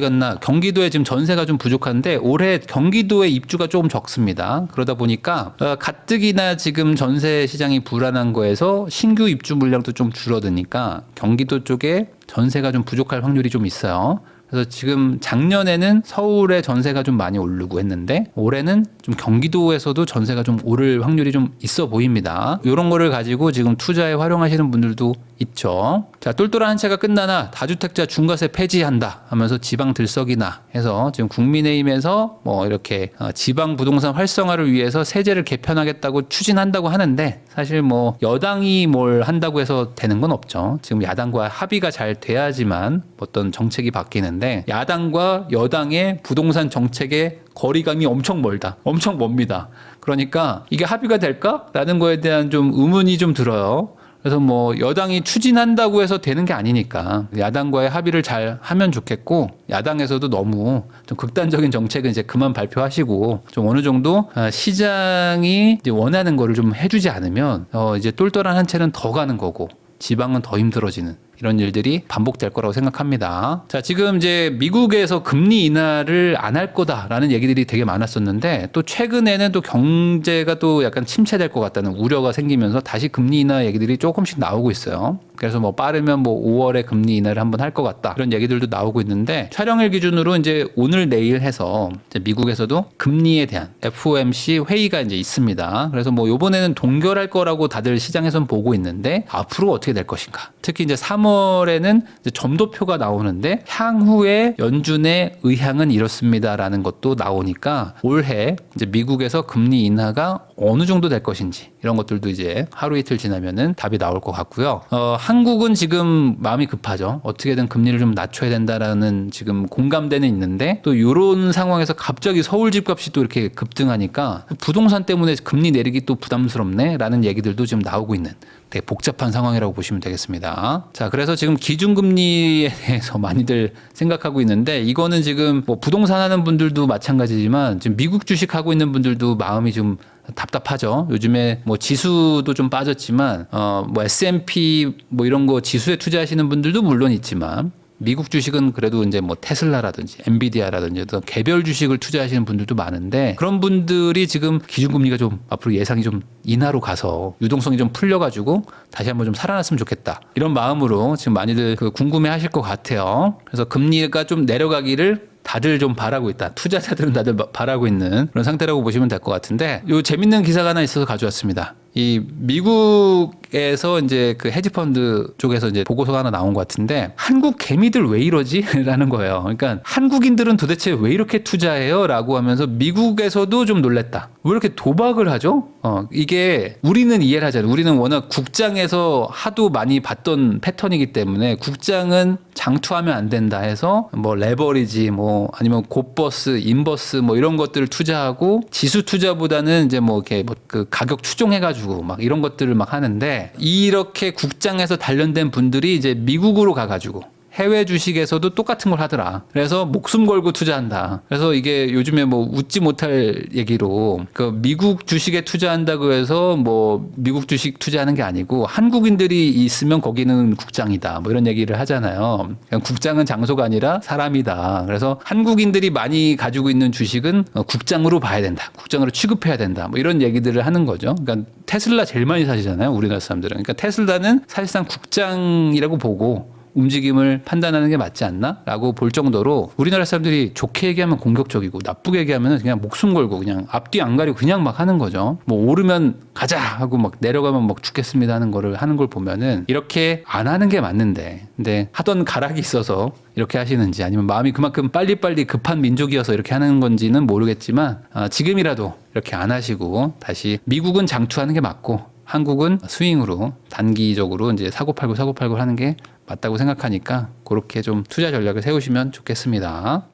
갔나? 경기도에 지금 전세가 좀 부족한데 올해 경기도에 입주가 조금 적습니다. 그러다 보니까 가뜩이나 지금 전세 시장이 불안한 거에서 신규 입주 물량도 좀 줄어드니까 경기도 쪽에 전세가 좀 부족할 확률이 좀 있어요. 그래서 지금 작년에는 서울의 전세가 좀 많이 오르고 했는데 올해는 좀 경기도에서도 전세가 좀 오를 확률이 좀 있어 보입니다. 이런 거를 가지고 지금 투자에 활용하시는 분들도 있죠. 자, 똘똘한 한 채가 끝나나 다주택자 중과세 폐지한다 하면서 지방 들썩이나 해서 지금 국민의힘에서 뭐 이렇게 지방 부동산 활성화를 위해서 세제를 개편하겠다고 추진한다고 하는데 사실 뭐 여당이 뭘 한다고 해서 되는 건 없죠. 지금 야당과 합의가 잘 돼야지만 어떤 정책이 바뀌는데 야당과 여당의 부동산 정책의 거리감이 엄청 멀다. 엄청 멉니다. 그러니까 이게 합의가 될까라는 거에 대한 좀 의문이 좀 들어요. 그래서 뭐 여당이 추진한다고 해서 되는 게 아니니까 야당과의 합의를 잘 하면 좋겠고 야당에서도 너무 좀 극단적인 정책은 이제 그만 발표하시고 좀 어느 정도 시장이 이제 원하는 거를 좀 해주지 않으면 이제 똘똘한 한 채는 더 가는 거고 지방은 더 힘들어지는 이런 일들이 반복될 거라고 생각합니다. 자, 지금 이제 미국에서 금리 인하를 안 할 거다라는 얘기들이 되게 많았었는데 또 최근에는 또 경제가 또 약간 침체될 것 같다는 우려가 생기면서 다시 금리 인하 얘기들이 조금씩 나오고 있어요. 그래서 뭐 빠르면 뭐 5월에 금리 인하를 한번 할 것 같다 이런 얘기들도 나오고 있는데 촬영일 기준으로 이제 오늘 내일 해서 이제 미국에서도 금리에 대한 FOMC 회의가 이제 있습니다. 그래서 뭐 이번에는 동결할 거라고 다들 시장에선 보고 있는데 앞으로 어떻게 될 것인가. 특히 이제 3월에는 이제 점도표가 나오는데 향후에 연준의 의향은 이렇습니다라는 것도 나오니까 올해 이제 미국에서 금리 인하가 어느 정도 될 것인지 이런 것들도 이제 하루 이틀 지나면은 답이 나올 것 같고요. 한국은 지금 마음이 급하죠. 어떻게든 금리를 좀 낮춰야 된다라는 지금 공감대는 있는데 또 이런 상황에서 갑자기 서울 집값이 또 이렇게 급등하니까 부동산 때문에 금리 내리기 또 부담스럽네라는 얘기들도 지금 나오고 있는 되게 복잡한 상황이라고 보시면 되겠습니다. 자, 그래서 지금 기준금리에 대해서 많이들 생각하고 있는데 이거는 지금 뭐 부동산 하는 분들도 마찬가지지만 지금 미국 주식 하고 있는 분들도 마음이 좀 답답하죠. 요즘에 뭐 지수도 좀 빠졌지만 뭐 S&P 뭐 이런 거 지수에 투자하시는 분들도 물론 있지만 미국 주식은 그래도 이제 뭐 테슬라라든지 엔비디아라든지 어떤 개별 주식을 투자하시는 분들도 많은데 그런 분들이 지금 기준금리가 좀 앞으로 예상이 좀 인하로 가서 유동성이 좀 풀려가지고 다시 한번 좀 살아났으면 좋겠다 이런 마음으로 지금 많이들 궁금해하실 것 같아요. 그래서 금리가 좀 내려가기를 다들 좀 바라고 있다. 투자자들은 다들 바라고 있는 그런 상태라고 보시면 될 것 같은데 요 재밌는 기사가 하나 있어서 가져왔습니다. 이 미국에서 이제 그 헤지펀드 쪽에서 이제 보고서가 하나 나온 것 같은데 한국 개미들 왜 이러지? 라는 거예요. 그러니까 한국인들은 도대체 왜 이렇게 투자해요? 라고 하면서 미국에서도 좀 놀랬다. 왜 이렇게 도박을 하죠? 이게 우리는 이해를 하잖아요. 우리는 워낙 국장에서 하도 많이 봤던 패턴이기 때문에 국장은 장투하면 안 된다 해서 뭐 레버리지 뭐 아니면 곧버스, 인버스 뭐 이런 것들을 투자하고 지수 투자보다는 이제 뭐 이렇게 뭐 그 가격 추종해가지고 막 이런 것들을 막 하는데 이렇게 국장에서 단련된 분들이 이제 미국으로 가가지고 해외 주식에서도 똑같은 걸 하더라. 그래서 목숨 걸고 투자한다. 그래서 이게 요즘에 뭐 웃지 못할 얘기로 그 미국 주식에 투자한다고 해서 뭐 미국 주식 투자하는 게 아니고 한국인들이 있으면 거기는 국장이다. 뭐 이런 얘기를 하잖아요. 국장은 장소가 아니라 사람이다. 그래서 한국인들이 많이 가지고 있는 주식은 국장으로 봐야 된다. 국장으로 취급해야 된다. 뭐 이런 얘기들을 하는 거죠. 그러니까 테슬라 제일 많이 사시잖아요. 우리나라 사람들은. 그러니까 테슬라는 사실상 국장이라고 보고 움직임을 판단하는 게 맞지 않나? 라고 볼 정도로 우리나라 사람들이 좋게 얘기하면 공격적이고 나쁘게 얘기하면 그냥 목숨 걸고 그냥 앞뒤 안 가리고 그냥 막 하는 거죠. 뭐 오르면 가자 하고 막 내려가면 막 죽겠습니다 하는 걸 보면은 이렇게 안 하는 게 맞는데 근데 하던 가락이 있어서 이렇게 하시는지 아니면 마음이 그만큼 빨리빨리 급한 민족이어서 이렇게 하는 건지는 모르겠지만 지금이라도 이렇게 안 하시고 다시 미국은 장투하는 게 맞고 한국은 스윙으로 단기적으로 이제 사고팔고 하는 게 맞다고 생각하니까 그렇게 좀 투자 전략을 세우시면 좋겠습니다.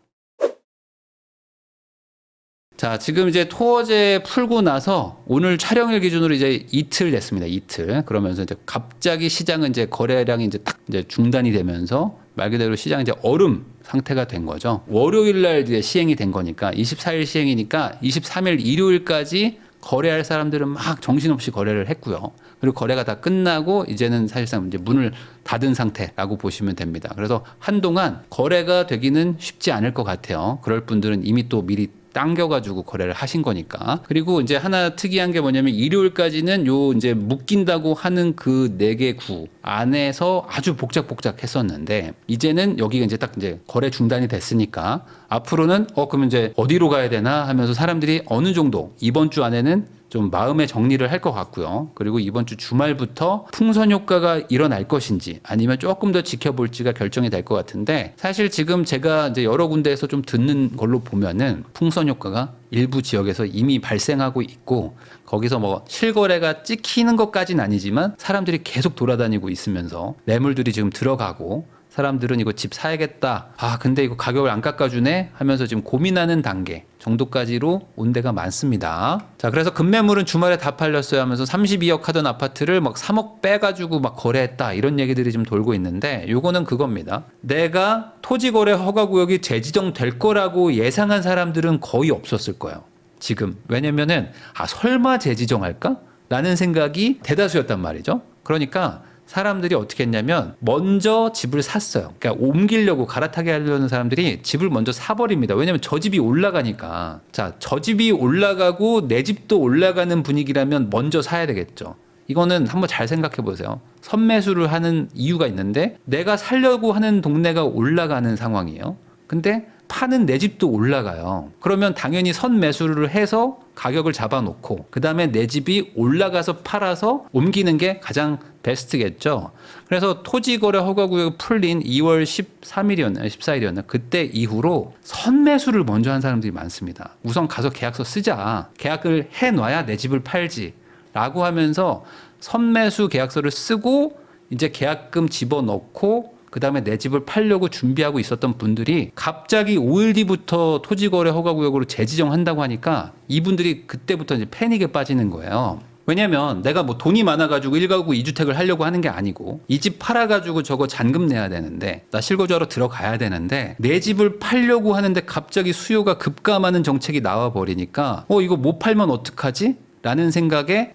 자, 지금 이제 토어제 풀고 나서 오늘 촬영일 기준으로 이제 이틀 됐습니다. 이틀. 그러면서 이제 갑자기 시장은 이제 거래량이 이제 딱 이제 중단이 되면서 말 그대로 시장이 이제 얼음 상태가 된 거죠. 월요일 날 이제 시행이 된 거니까 24일 시행이니까 23일 일요일까지 거래할 사람들은 막 정신없이 거래를 했고요. 그리고 거래가 다 끝나고 이제는 사실상 이제 문을 닫은 상태라고 보시면 됩니다. 그래서 한동안 거래가 되기는 쉽지 않을 것 같아요. 그럴 분들은 이미 또 미리 당겨가지고 거래를 하신 거니까. 그리고 이제 하나 특이한 게 뭐냐면 일요일까지는 요 이제 묶인다고 하는 그 4개 구 안에서 아주 복작복작했었는데 이제는 여기가 이제 딱 이제 거래 중단이 됐으니까 앞으로는 그러면 이제 어디로 가야 되나 하면서 사람들이 어느 정도 이번 주 안에는 좀 마음의 정리를 할 것 같고요. 그리고 이번 주 주말부터 풍선 효과가 일어날 것인지 아니면 조금 더 지켜볼지가 결정이 될 것 같은데 사실 지금 제가 이제 여러 군데에서 좀 듣는 걸로 보면은 풍선 효과가 일부 지역에서 이미 발생하고 있고 거기서 뭐 실거래가 찍히는 것까지는 아니지만 사람들이 계속 돌아다니고 있으면서 매물들이 지금 들어가고 사람들은 이거 집 사야겠다. 근데 이거 가격을 안 깎아주네 하면서 지금 고민하는 단계 정도까지로 온 데가 많습니다. 자, 그래서 급매물은 주말에 다 팔렸어요 하면서 32억 하던 아파트를 막 3억 빼가지고 막 거래했다. 이런 얘기들이 좀 돌고 있는데 요거는 그겁니다. 내가 토지거래 허가구역이 재지정될 거라고 예상한 사람들은 거의 없었을 거예요. 지금. 왜냐면은 설마 재지정할까? 라는 생각이 대다수였단 말이죠. 그러니까 사람들이 어떻게 했냐면 먼저 집을 샀어요. 그러니까 옮기려고 갈아타게 하려는 사람들이 집을 먼저 사버립니다. 왜냐하면 저 집이 올라가니까. 자, 저 집이 올라가고 내 집도 올라가는 분위기라면 먼저 사야 되겠죠. 이거는 한번 잘 생각해 보세요. 선매수를 하는 이유가 있는데 내가 살려고 하는 동네가 올라가는 상황이에요. 근데 파는 내 집도 올라가요. 그러면 당연히 선매수를 해서 가격을 잡아놓고 그 다음에 내 집이 올라가서 팔아서 옮기는 게 가장 베스트겠죠. 그래서 토지거래 허가구역 풀린 2월 13일이었나 14일이었나 그때 이후로 선매수를 먼저 한 사람들이 많습니다. 우선 가서 계약서 쓰자. 계약을 해놔야 내 집을 팔지. 라고 하면서 선매수 계약서를 쓰고 이제 계약금 집어넣고 그 다음에 내 집을 팔려고 준비하고 있었던 분들이 갑자기 5일 뒤부터 토지거래 허가구역으로 재지정한다고 하니까 이분들이 그때부터 이제 패닉에 빠지는 거예요. 왜냐면 내가 뭐 돈이 많아가지고 1가구 2주택을 하려고 하는 게 아니고 이 집 팔아가지고 저거 잔금 내야 되는데 나 실거주하러 들어가야 되는데 내 집을 팔려고 하는데 갑자기 수요가 급감하는 정책이 나와버리니까 이거 못 팔면 어떡하지? 라는 생각에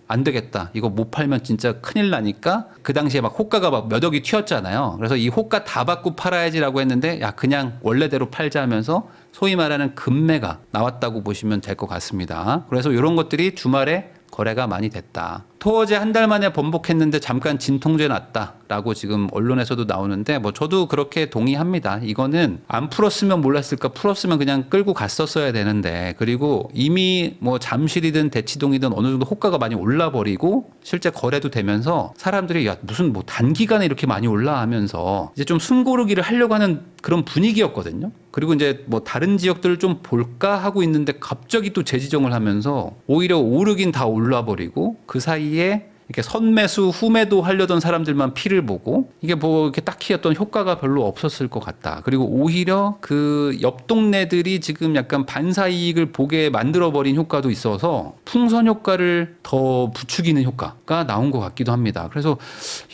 안 되겠다. 이거 못 팔면 진짜 큰일 나니까 그 당시에 막 호가가 막 몇 억이 튀었잖아요. 그래서 이 호가 다 받고 팔아야지라고 했는데 그냥 원래대로 팔자 하면서 소위 말하는 급매가 나왔다고 보시면 될 것 같습니다. 그래서 이런 것들이 주말에 거래가 많이 됐다. 토어제 한 달 만에 번복했는데 잠깐 진통제 났다라고 지금 언론에서도 나오는데 저도 그렇게 동의합니다. 이거는 안 풀었으면 몰랐을까 풀었으면 그냥 끌고 갔었어야 되는데 그리고 이미 잠실이든 대치동이든 어느 정도 호가가 많이 올라버리고 실제 거래도 되면서 사람들이 무슨 단기간에 이렇게 많이 올라하면서 이제 좀 숨고르기를 하려고 하는 그런 분위기였거든요. 그리고 이제 다른 지역들을 좀 볼까 하고 있는데 갑자기 또 재지정을 하면서 오히려 오르긴 다 올라버리고 그 사이에 이렇게 선매수 후매도 하려던 사람들만 피를 보고 이게 이렇게 딱히 어떤 효과가 별로 없었을 것 같다. 그리고 오히려 그 옆 동네들이 지금 약간 반사이익을 보게 만들어버린 효과도 있어서 풍선 효과를 더 부추기는 효과가 나온 것 같기도 합니다. 그래서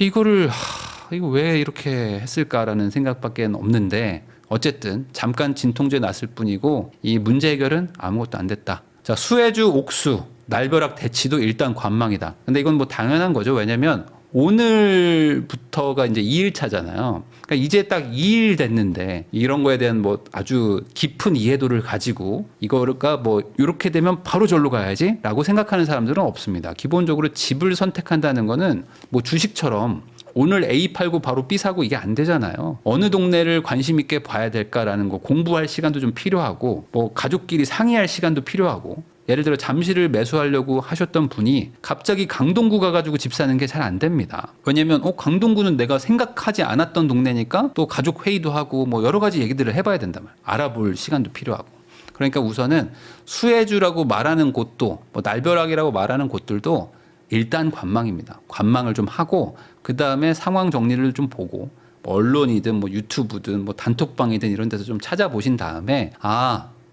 이거 왜 이렇게 했을까라는 생각밖에 없는데 어쨌든 잠깐 진통제 났을 뿐이고 이 문제 해결은 아무것도 안 됐다. 자, 수혜주 옥수 날벼락 대치도 일단 관망이다. 근데 이건 당연한 거죠. 왜냐면 오늘부터가 이제 2일차잖아요. 그러니까 이제 딱 2일 됐는데 이런 거에 대한 아주 깊은 이해도를 가지고 이거가 이렇게 되면 바로 절로 가야지라고 생각하는 사람들은 없습니다. 기본적으로 집을 선택한다는 거는 주식처럼 오늘 A 팔고 바로 B 사고 이게 안 되잖아요. 어느 동네를 관심 있게 봐야 될까라는 거 공부할 시간도 좀 필요하고 가족끼리 상의할 시간도 필요하고 예를 들어 잠실을 매수하려고 하셨던 분이 갑자기 강동구 가가지고 집 사는 게 잘 안 됩니다. 왜냐면 강동구는 내가 생각하지 않았던 동네니까 또 가족 회의도 하고 여러 가지 얘기들을 해봐야 된단 말이에요. 알아볼 시간도 필요하고. 그러니까 우선은 수혜주라고 말하는 곳도 날벼락이라고 말하는 곳들도 일단 관망입니다. 관망을 좀 하고 그 다음에 상황 정리를 좀 보고 언론이든 유튜브든 단톡방이든 이런 데서 좀 찾아보신 다음에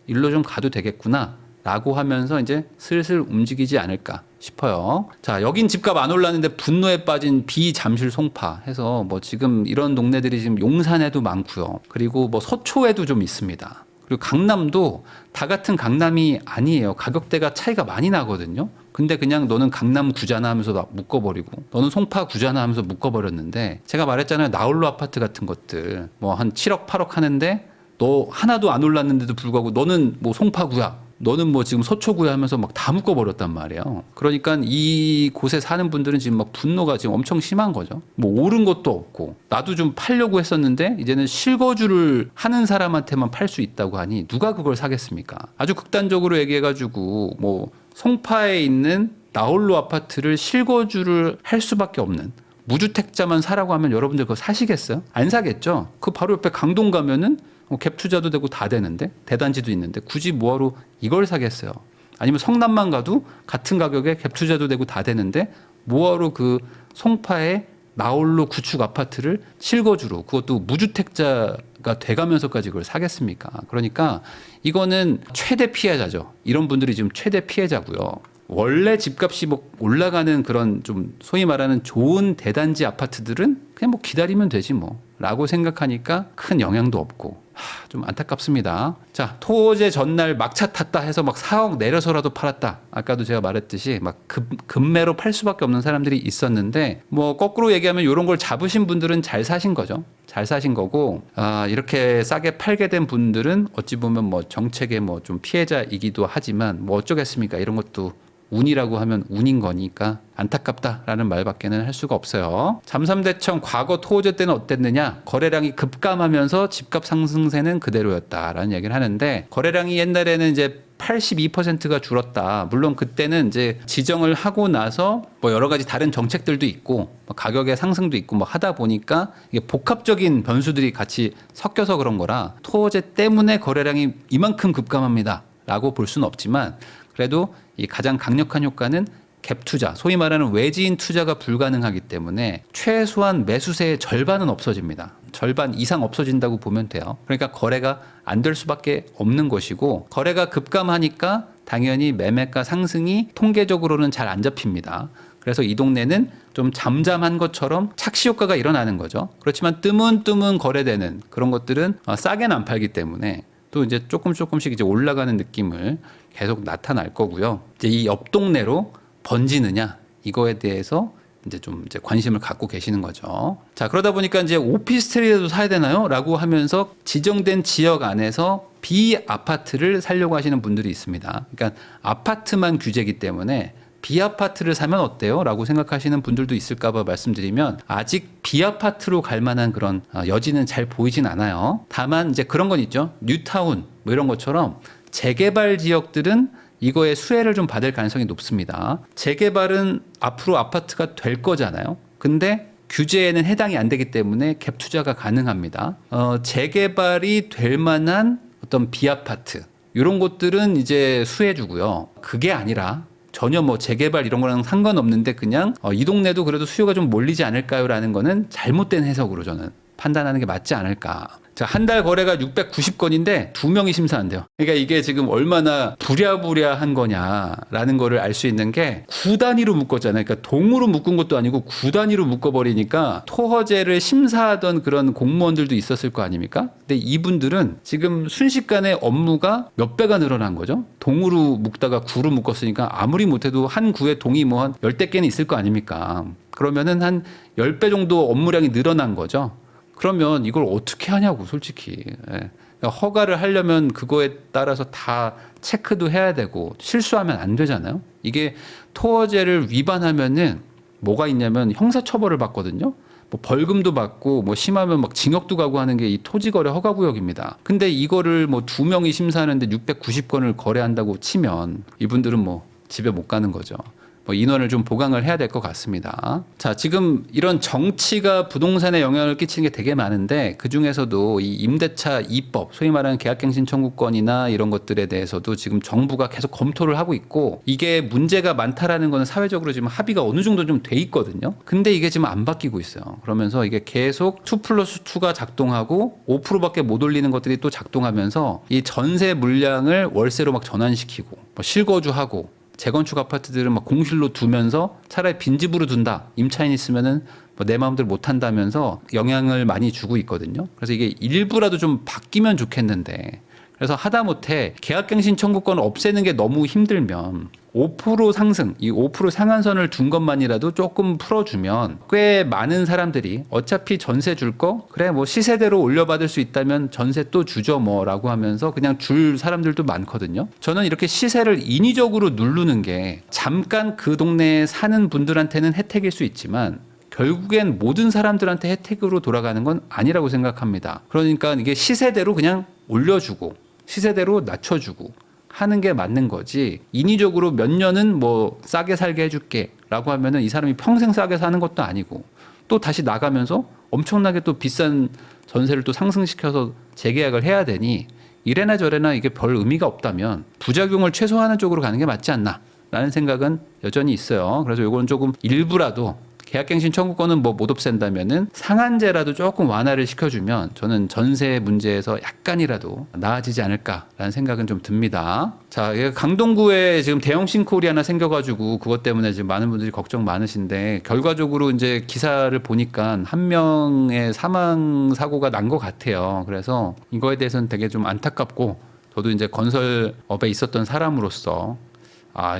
일로 좀 가도 되겠구나 라고 하면서 이제 슬슬 움직이지 않을까 싶어요. 자, 여긴 집값 안 올랐는데 분노에 빠진 비잠실 송파 해서 뭐 지금 이런 동네들이 지금 용산에도 많고요. 그리고 뭐 서초에도 좀 있습니다. 그리고 강남도 다 같은 강남이 아니에요. 가격대가 차이가 많이 나거든요. 근데 그냥 너는 강남 구잖아 하면서 묶어버리고 너는 송파 구잖아 하면서 묶어버렸는데 제가 말했잖아요. 나홀로 아파트 같은 것들 뭐 한 7억 8억 하는데 너 하나도 안 올랐는데도 불구하고 너는 뭐 송파구야. 너는 뭐 지금 서초구야 하면서 막 다 묶어버렸단 말이에요. 그러니까 이 곳에 사는 분들은 지금 막 분노가 지금 엄청 심한 거죠. 뭐 오른 것도 없고 나도 좀 팔려고 했었는데 이제는 실거주를 하는 사람한테만 팔 수 있다고 하니 누가 그걸 사겠습니까? 아주 극단적으로 얘기해가지고 뭐 송파에 있는 나홀로 아파트를 실거주를 할 수밖에 없는 무주택자만 사라고 하면 여러분들 그거 사시겠어요? 안 사겠죠? 그 바로 옆에 강동 가면은 갭 투자도 되고 다 되는데 대단지도 있는데 굳이 뭐하러 이걸 사겠어요? 아니면 성남만 가도 같은 가격에 갭 투자도 되고 다 되는데 뭐하러 그 송파의 나홀로 구축 아파트를 실거주로 그것도 무주택자가 돼가면서까지 그걸 사겠습니까? 그러니까 이거는 최대 피해자죠. 이런 분들이 지금 최대 피해자고요. 원래 집값이 뭐 올라가는 그런 좀 소위 말하는 좋은 대단지 아파트들은 그냥 뭐 기다리면 되지 뭐 라고 생각하니까 큰 영향도 없고 좀 안타깝습니다. 자, 토제 전날 막차 탔다 해서 막 4억 내려서라도 팔았다. 아까도 제가 말했듯이 막 급매로 팔 수밖에 없는 사람들이 있었는데 뭐 거꾸로 얘기하면 이런 걸 잡으신 분들은 잘 사신 거죠. 잘 사신 거고 이렇게 싸게 팔게 된 분들은 어찌 보면 뭐 정책의 뭐 좀 피해자이기도 하지만 뭐 어쩌겠습니까? 이런 것도 운이라고 하면 운인 거니까 안타깝다라는 말밖에는 할 수가 없어요. 잠삼대청 과거 토호제 때는 어땠느냐? 거래량이 급감하면서 집값 상승세는 그대로였다라는 얘기를 하는데 거래량이 옛날에는 이제 82%가 줄었다. 물론 그때는 이제 지정을 하고 나서 뭐 여러 가지 다른 정책들도 있고 뭐 가격의 상승도 있고 뭐 하다 보니까 이게 복합적인 변수들이 같이 섞여서 그런 거라 토호제 때문에 거래량이 이만큼 급감합니다라고 볼 수는 없지만 그래도 이 가장 강력한 효과는 갭 투자, 소위 말하는 외지인 투자가 불가능하기 때문에 최소한 매수세의 절반은 없어집니다. 절반 이상 없어진다고 보면 돼요. 그러니까 거래가 안 될 수밖에 없는 것이고 거래가 급감하니까 당연히 매매가 상승이 통계적으로는 잘 안 잡힙니다. 그래서 이 동네는 좀 잠잠한 것처럼 착시 효과가 일어나는 거죠. 그렇지만 뜨문뜨문 거래되는 그런 것들은 싸게는 안 팔기 때문에 또 이제 조금씩 이제 올라가는 느낌을 계속 나타날 거고요. 이제 이 옆 동네로 번지느냐 이거에 대해서 이제 좀 이제 관심을 갖고 계시는 거죠. 자, 그러다 보니까 이제 오피스텔이라도 사야 되나요? 라고 하면서 지정된 지역 안에서 비아파트를 사려고 하시는 분들이 있습니다. 그러니까 아파트만 규제이기 때문에 비아파트를 사면 어때요? 라고 생각하시는 분들도 있을까 봐 말씀드리면 아직 비아파트로 갈 만한 그런 여지는 잘 보이진 않아요. 다만 이제 그런 건 있죠. 뉴타운 뭐 이런 것처럼 재개발 지역들은 이거의 수혜를 좀 받을 가능성이 높습니다. 재개발은 앞으로 아파트가 될 거잖아요. 근데 규제에는 해당이 안 되기 때문에 갭 투자가 가능합니다. 재개발이 될 만한 어떤 비아파트 이런 곳들은 이제 수혜 주고요. 그게 아니라 전혀 뭐 재개발 이런 거랑 상관없는데 그냥 이 동네도 그래도 수요가 좀 몰리지 않을까요? 라는 거는 잘못된 해석으로 저는 판단하는 게 맞지 않을까. 자, 한 달 거래가 690건인데 2명이 심사한대요. 그러니까 이게 지금 얼마나 부랴부랴한 거냐라는 거를 알 수 있는 게 구 단위로 묶었잖아요. 그러니까 동으로 묶은 것도 아니고 구 단위로 묶어버리니까 토허제를 심사하던 그런 공무원들도 있었을 거 아닙니까? 근데 이분들은 지금 순식간에 업무가 몇 배가 늘어난 거죠. 동으로 묶다가 구로 묶었으니까 아무리 못해도 한 구에 동이 뭐 한 10대 개는 있을 거 아닙니까? 그러면은 한 10배 정도 업무량이 늘어난 거죠. 그러면 이걸 어떻게 하냐고 솔직히. 그러니까 허가를 하려면 그거에 따라서 다 체크도 해야 되고 실수하면 안 되잖아요. 이게 토어제를 위반하면은 뭐가 있냐면 형사처벌을 받거든요. 뭐 벌금도 받고 뭐 심하면 막 징역도 가고 하는 게 이 토지거래 허가구역입니다. 근데 이거를 뭐 2명이 심사하는데 690건을 거래한다고 치면 이분들은 뭐 집에 못 가는 거죠. 뭐 인원을 좀 보강을 해야 될 것 같습니다. 자, 지금 이런 정치가 부동산에 영향을 끼치는 게 되게 많은데 그 중에서도 이 임대차 2법, 소위 말하는 계약갱신 청구권이나 이런 것들에 대해서도 지금 정부가 계속 검토를 하고 있고 이게 문제가 많다라는 거는 사회적으로 지금 합의가 어느 정도 좀 돼 있거든요. 근데 이게 지금 안 바뀌고 있어요. 그러면서 이게 계속 2+2가 작동하고 5%밖에 못 올리는 것들이 또 작동하면서 이 전세 물량을 월세로 막 전환시키고 뭐 실거주하고 재건축 아파트들은 막 공실로 두면서 차라리 빈집으로 둔다. 임차인 있으면은 뭐 내 마음대로 못 한다면서 영향을 많이 주고 있거든요. 그래서 이게 일부라도 좀 바뀌면 좋겠는데 그래서 하다못해 계약갱신 청구권을 없애는 게 너무 힘들면 5% 상승, 이 5% 상한선을 둔 것만이라도 조금 풀어주면 꽤 많은 사람들이 어차피 전세 줄 거 그래 뭐 시세대로 올려받을 수 있다면 전세 또 주죠 뭐라고 하면서 그냥 줄 사람들도 많거든요. 저는 이렇게 시세를 인위적으로 누르는 게 잠깐 그 동네에 사는 분들한테는 혜택일 수 있지만 결국엔 모든 사람들한테 혜택으로 돌아가는 건 아니라고 생각합니다. 그러니까 이게 시세대로 그냥 올려주고 시세대로 낮춰주고 하는 게 맞는 거지 인위적으로 몇 년은 뭐 싸게 살게 해줄게 라고 하면은 이 사람이 평생 싸게 사는 것도 아니고 또 다시 나가면서 엄청나게 또 비싼 전세를 또 상승시켜서 재계약을 해야 되니 이래나 저래나 이게 별 의미가 없다면 부작용을 최소화하는 쪽으로 가는 게 맞지 않나 라는 생각은 여전히 있어요. 그래서 이건 조금 일부라도 계약갱신 청구권은 뭐 못 없앤다면은 상한제라도 조금 완화를 시켜주면 저는 전세 문제에서 약간이라도 나아지지 않을까라는 생각은 좀 듭니다. 자, 강동구에 지금 대형 싱크홀이 하나 생겨가지고 그것 때문에 지금 많은 분들이 걱정 많으신데 결과적으로 이제 기사를 보니까 한 명의 사망 사고가 난 것 같아요. 그래서 이거에 대해서는 되게 좀 안타깝고 저도 이제 건설업에 있었던 사람으로서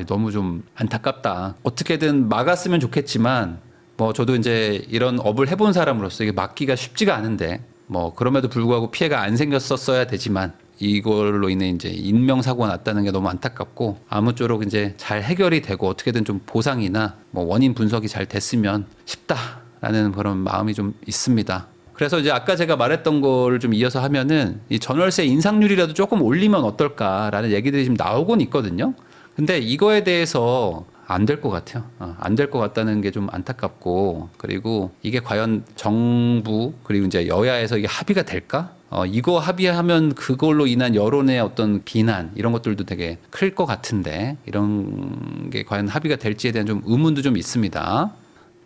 너무 좀 안타깝다. 어떻게든 막았으면 좋겠지만 뭐 저도 이제 이런 업을 해본 사람으로서 이게 막기가 쉽지가 않은데 뭐 그럼에도 불구하고 피해가 안 생겼었어야 되지만 이걸로 인해 이제 인명사고가 났다는 게 너무 안타깝고 아무쪼록 이제 잘 해결이 되고 어떻게든 좀 보상이나 뭐 원인 분석이 잘 됐으면 싶다라는 그런 마음이 좀 있습니다. 그래서 이제 아까 제가 말했던 거를 좀 이어서 하면은 이 전월세 인상률이라도 조금 올리면 어떨까라는 얘기들이 지금 나오곤 있거든요. 근데 이거에 대해서 안 될 것 같아요. 안 될 것 같다는 게 좀 안타깝고 그리고 이게 과연 정부 그리고 이제 여야에서 이게 합의가 될까? 이거 합의하면 그걸로 인한 여론의 어떤 비난 이런 것들도 되게 클 것 같은데 이런 게 과연 합의가 될지에 대한 좀 의문도 좀 있습니다.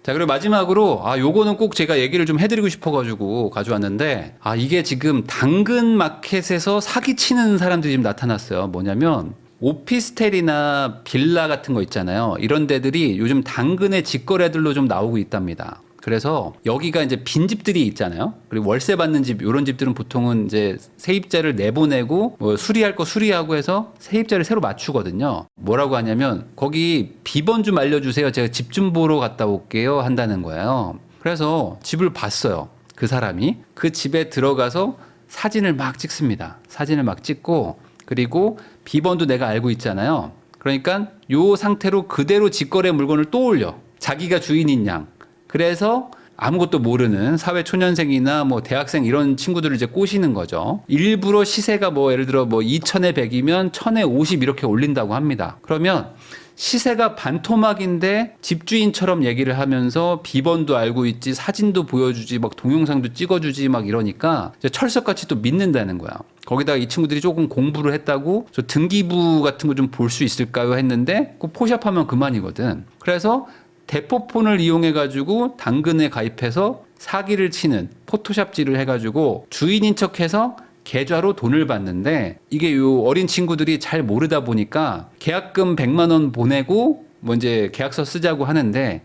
자, 그리고 마지막으로 요거는 꼭 제가 얘기를 좀 해드리고 싶어가지고 가져왔는데 이게 지금 당근 마켓에서 사기치는 사람들이 지금 나타났어요. 뭐냐면 오피스텔이나 빌라 같은 거 있잖아요. 이런 데들이 요즘 당근의 직거래들로 좀 나오고 있답니다. 그래서 여기가 이제 빈집들이 있잖아요. 그리고 월세 받는 집, 이런 집들은 보통은 이제 세입자를 내보내고 뭐 수리할 거 수리하고 해서 세입자를 새로 맞추거든요. 뭐라고 하냐면 거기 비번 좀 알려주세요. 제가 집 좀 보러 갔다 올게요. 한다는 거예요. 그래서 집을 봤어요. 그 사람이 그 집에 들어가서 사진을 막 찍습니다. 사진을 막 찍고 그리고 비번도 내가 알고 있잖아요. 그러니까 요 상태로 그대로 직거래 물건을 또 올려. 자기가 주인인 양. 그래서 아무것도 모르는 사회 초년생이나 뭐 대학생 이런 친구들을 이제 꼬시는 거죠. 일부러 시세가 뭐 예를 들어 뭐 2천에 100이면 1000에 50 이렇게 올린다고 합니다. 그러면 시세가 반토막인데 집주인처럼 얘기를 하면서 비번도 알고 있지 사진도 보여주지 막 동영상도 찍어주지 막 이러니까 철석같이 또 믿는다는 거야. 거기다가 이 친구들이 조금 공부를 했다고 저 등기부 같은 거 좀 볼 수 있을까요 했는데 그 포샵하면 그만이거든. 그래서 대포폰을 이용해 가지고 당근에 가입해서 사기를 치는 포토샵질을 해가지고 주인인 척해서 계좌로 돈을 받는데 이게 요 어린 친구들이 잘 모르다 보니까 계약금 100만 원 보내고 뭐 이제 계약서 쓰자고 하는데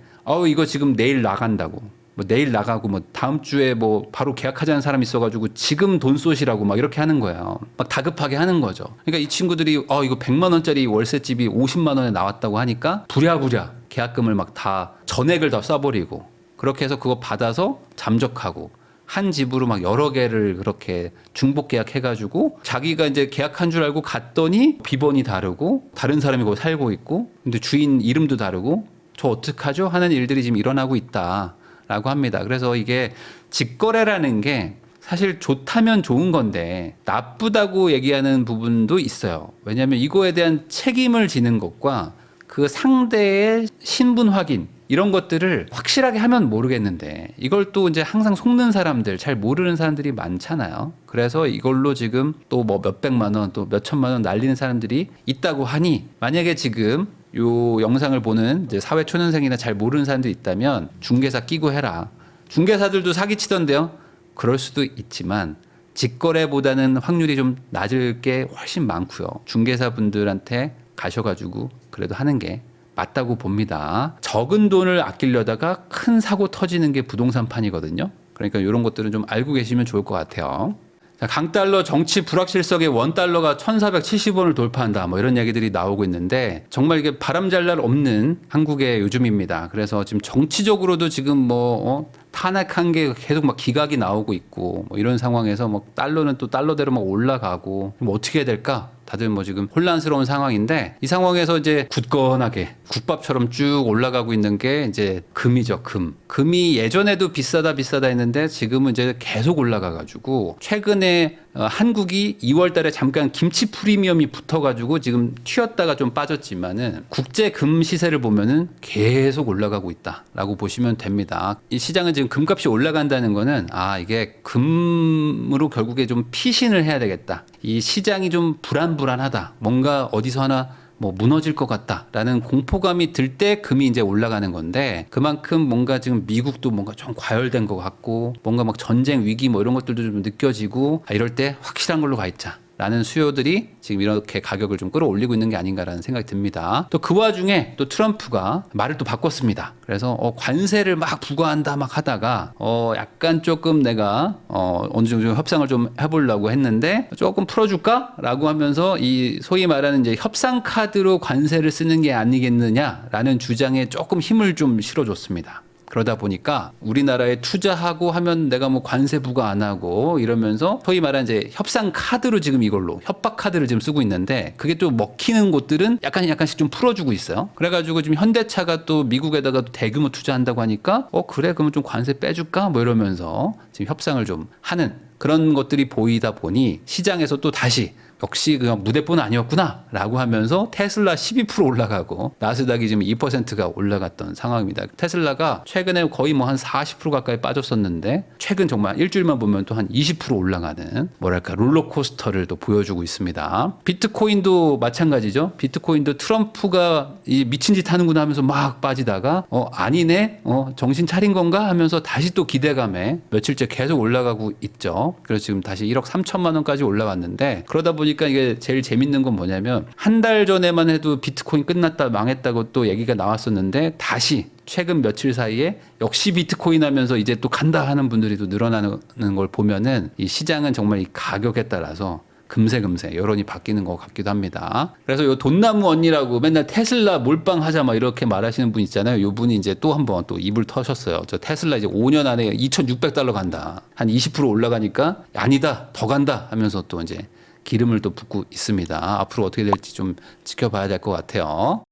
이거 지금 내일 나간다고 뭐 내일 나가고 뭐 다음 주에 뭐 바로 계약하자는 사람이 있어가지고 지금 돈 쏘시라고 막 이렇게 하는 거예요. 막 다급하게 하는 거죠. 그러니까 이 친구들이 이거 100만 원짜리 월세집이 50만 원에 나왔다고 하니까 부랴부랴 계약금을 막 다 전액을 다 써버리고 그렇게 해서 그거 받아서 잠적하고 한 집으로 막 여러 개를 그렇게 중복 계약해가지고 자기가 이제 계약한 줄 알고 갔더니 비번이 다르고 다른 사람이 거기 살고 있고 근데 주인 이름도 다르고 저 어떡하죠? 하는 일들이 지금 일어나고 있다라고 합니다. 그래서 이게 직거래라는 게 사실 좋다면 좋은 건데 나쁘다고 얘기하는 부분도 있어요. 왜냐하면 이거에 대한 책임을 지는 것과 그 상대의 신분 확인 이런 것들을 확실하게 하면 모르겠는데 이걸 또 이제 항상 속는 사람들, 잘 모르는 사람들이 많잖아요. 그래서 이걸로 지금 또 뭐 몇백만 원, 또 몇천만 원 날리는 사람들이 있다고 하니 만약에 지금 요 영상을 보는 이제 사회 초년생이나 잘 모르는 사람들이 있다면 중개사 끼고 해라. 중개사들도 사기치던데요. 그럴 수도 있지만 직거래보다는 확률이 좀 낮을 게 훨씬 많고요. 중개사분들한테 가셔가지고 그래도 하는 게 맞다고 봅니다. 적은 돈을 아끼려다가 큰 사고 터지는 게 부동산판이거든요. 그러니까 이런 것들은 좀 알고 계시면 좋을 것 같아요. 자, 강달러 정치 불확실성에 원달러가 1470원을 돌파한다. 뭐 이런 얘기들이 나오고 있는데 정말 이게 바람잘 날 없는 한국의 요즘입니다. 그래서 지금 정치적으로도 지금 뭐 탄핵한 게 계속 막 기각이 나오고 있고 뭐 이런 상황에서 뭐 달러는 또 달러대로 막 올라가고 뭐 어떻게 해야 될까? 다들 뭐 지금 혼란스러운 상황인데 이 상황에서 이제 굳건하게 국밥처럼 쭉 올라가고 있는 게 이제 금이죠. 금이 예전에도 비싸다 했는데 지금은 이제 계속 올라가 가지고 최근에 한국이 2월 달에 잠깐 김치 프리미엄이 붙어 가지고 지금 튀었다가 좀 빠졌지만은 국제 금 시세를 보면은 계속 올라가고 있다라고 보시면 됩니다. 이 시장은 지금 금값이 올라간다는 거는 이게 금으로 결국에 좀 피신을 해야 되겠다. 이 시장이 좀 불안하다. 뭔가 어디서 하나 뭐 무너질 것 같다라는 공포감이 들 때 금이 이제 올라가는 건데 그만큼 뭔가 지금 미국도 뭔가 좀 과열된 것 같고 뭔가 막 전쟁 위기 뭐 이런 것들도 좀 느껴지고 이럴 때 확실한 걸로 가 있자. 라는 수요들이 지금 이렇게 가격을 좀 끌어올리고 있는 게 아닌가라는 생각이 듭니다. 또 그 와중에 또 트럼프가 말을 또 바꿨습니다. 그래서 관세를 막 부과한다 막 하다가 약간 조금 내가 어느 정도 협상을 좀 해보려고 했는데 조금 풀어줄까? 라고 하면서 이 소위 말하는 이제 협상 카드로 관세를 쓰는 게 아니겠느냐라는 주장에 조금 힘을 좀 실어줬습니다. 그러다 보니까 우리나라에 투자하고 하면 내가 뭐 관세 부과 안 하고 이러면서 소위 말하는 이제 협상 카드로 지금 이걸로 협박 카드를 지금 쓰고 있는데 그게 또 먹히는 곳들은 약간씩 좀 풀어주고 있어요. 그래가지고 지금 현대차가 또 미국에다가 또 대규모 투자한다고 하니까 그래 그러면 좀 관세 빼줄까 뭐 이러면서 지금 협상을 좀 하는 그런 것들이 보이다 보니 시장에서 또 다시 역시 그냥 무대뽀는 아니었구나 라고 하면서 테슬라 12% 올라가고 나스닥이 지금 2%가 올라갔던 상황입니다. 테슬라가 최근에 거의 뭐 한 40% 가까이 빠졌었는데 최근 정말 일주일만 보면 또 한 20% 올라가는 뭐랄까 롤러코스터를 또 보여주고 있습니다. 비트코인도 마찬가지죠. 비트코인도 트럼프가 이 미친 짓 하는구나 하면서 막 빠지다가 아니네 정신 차린 건가 하면서 다시 또 기대감에 며칠째 계속 올라가고 있죠. 그래서 지금 다시 1억 3천만 원까지 올라왔는데 그러다 보니까 이게 제일 재밌는 건 뭐냐면 한 달 전에만 해도 비트코인 끝났다 망했다고 또 얘기가 나왔었는데 다시 최근 며칠 사이에 역시 비트코인 하면서 이제 또 간다 하는 분들이 또 늘어나는 걸 보면은 이 시장은 정말 이 가격에 따라서 금세 여론이 바뀌는 것 같기도 합니다. 그래서 요 돈나무 언니라고 맨날 테슬라 몰빵하자 막 이렇게 말하시는 분 있잖아요. 요 분이 이제 또 한 번 또 입을 터셨어요. 저 테슬라 이제 5년 안에 2,600달러 간다. 한 20% 올라가니까 아니다 더 간다 하면서 또 이제 기름을 또 붓고 있습니다. 앞으로 어떻게 될지 좀 지켜봐야 될 것 같아요.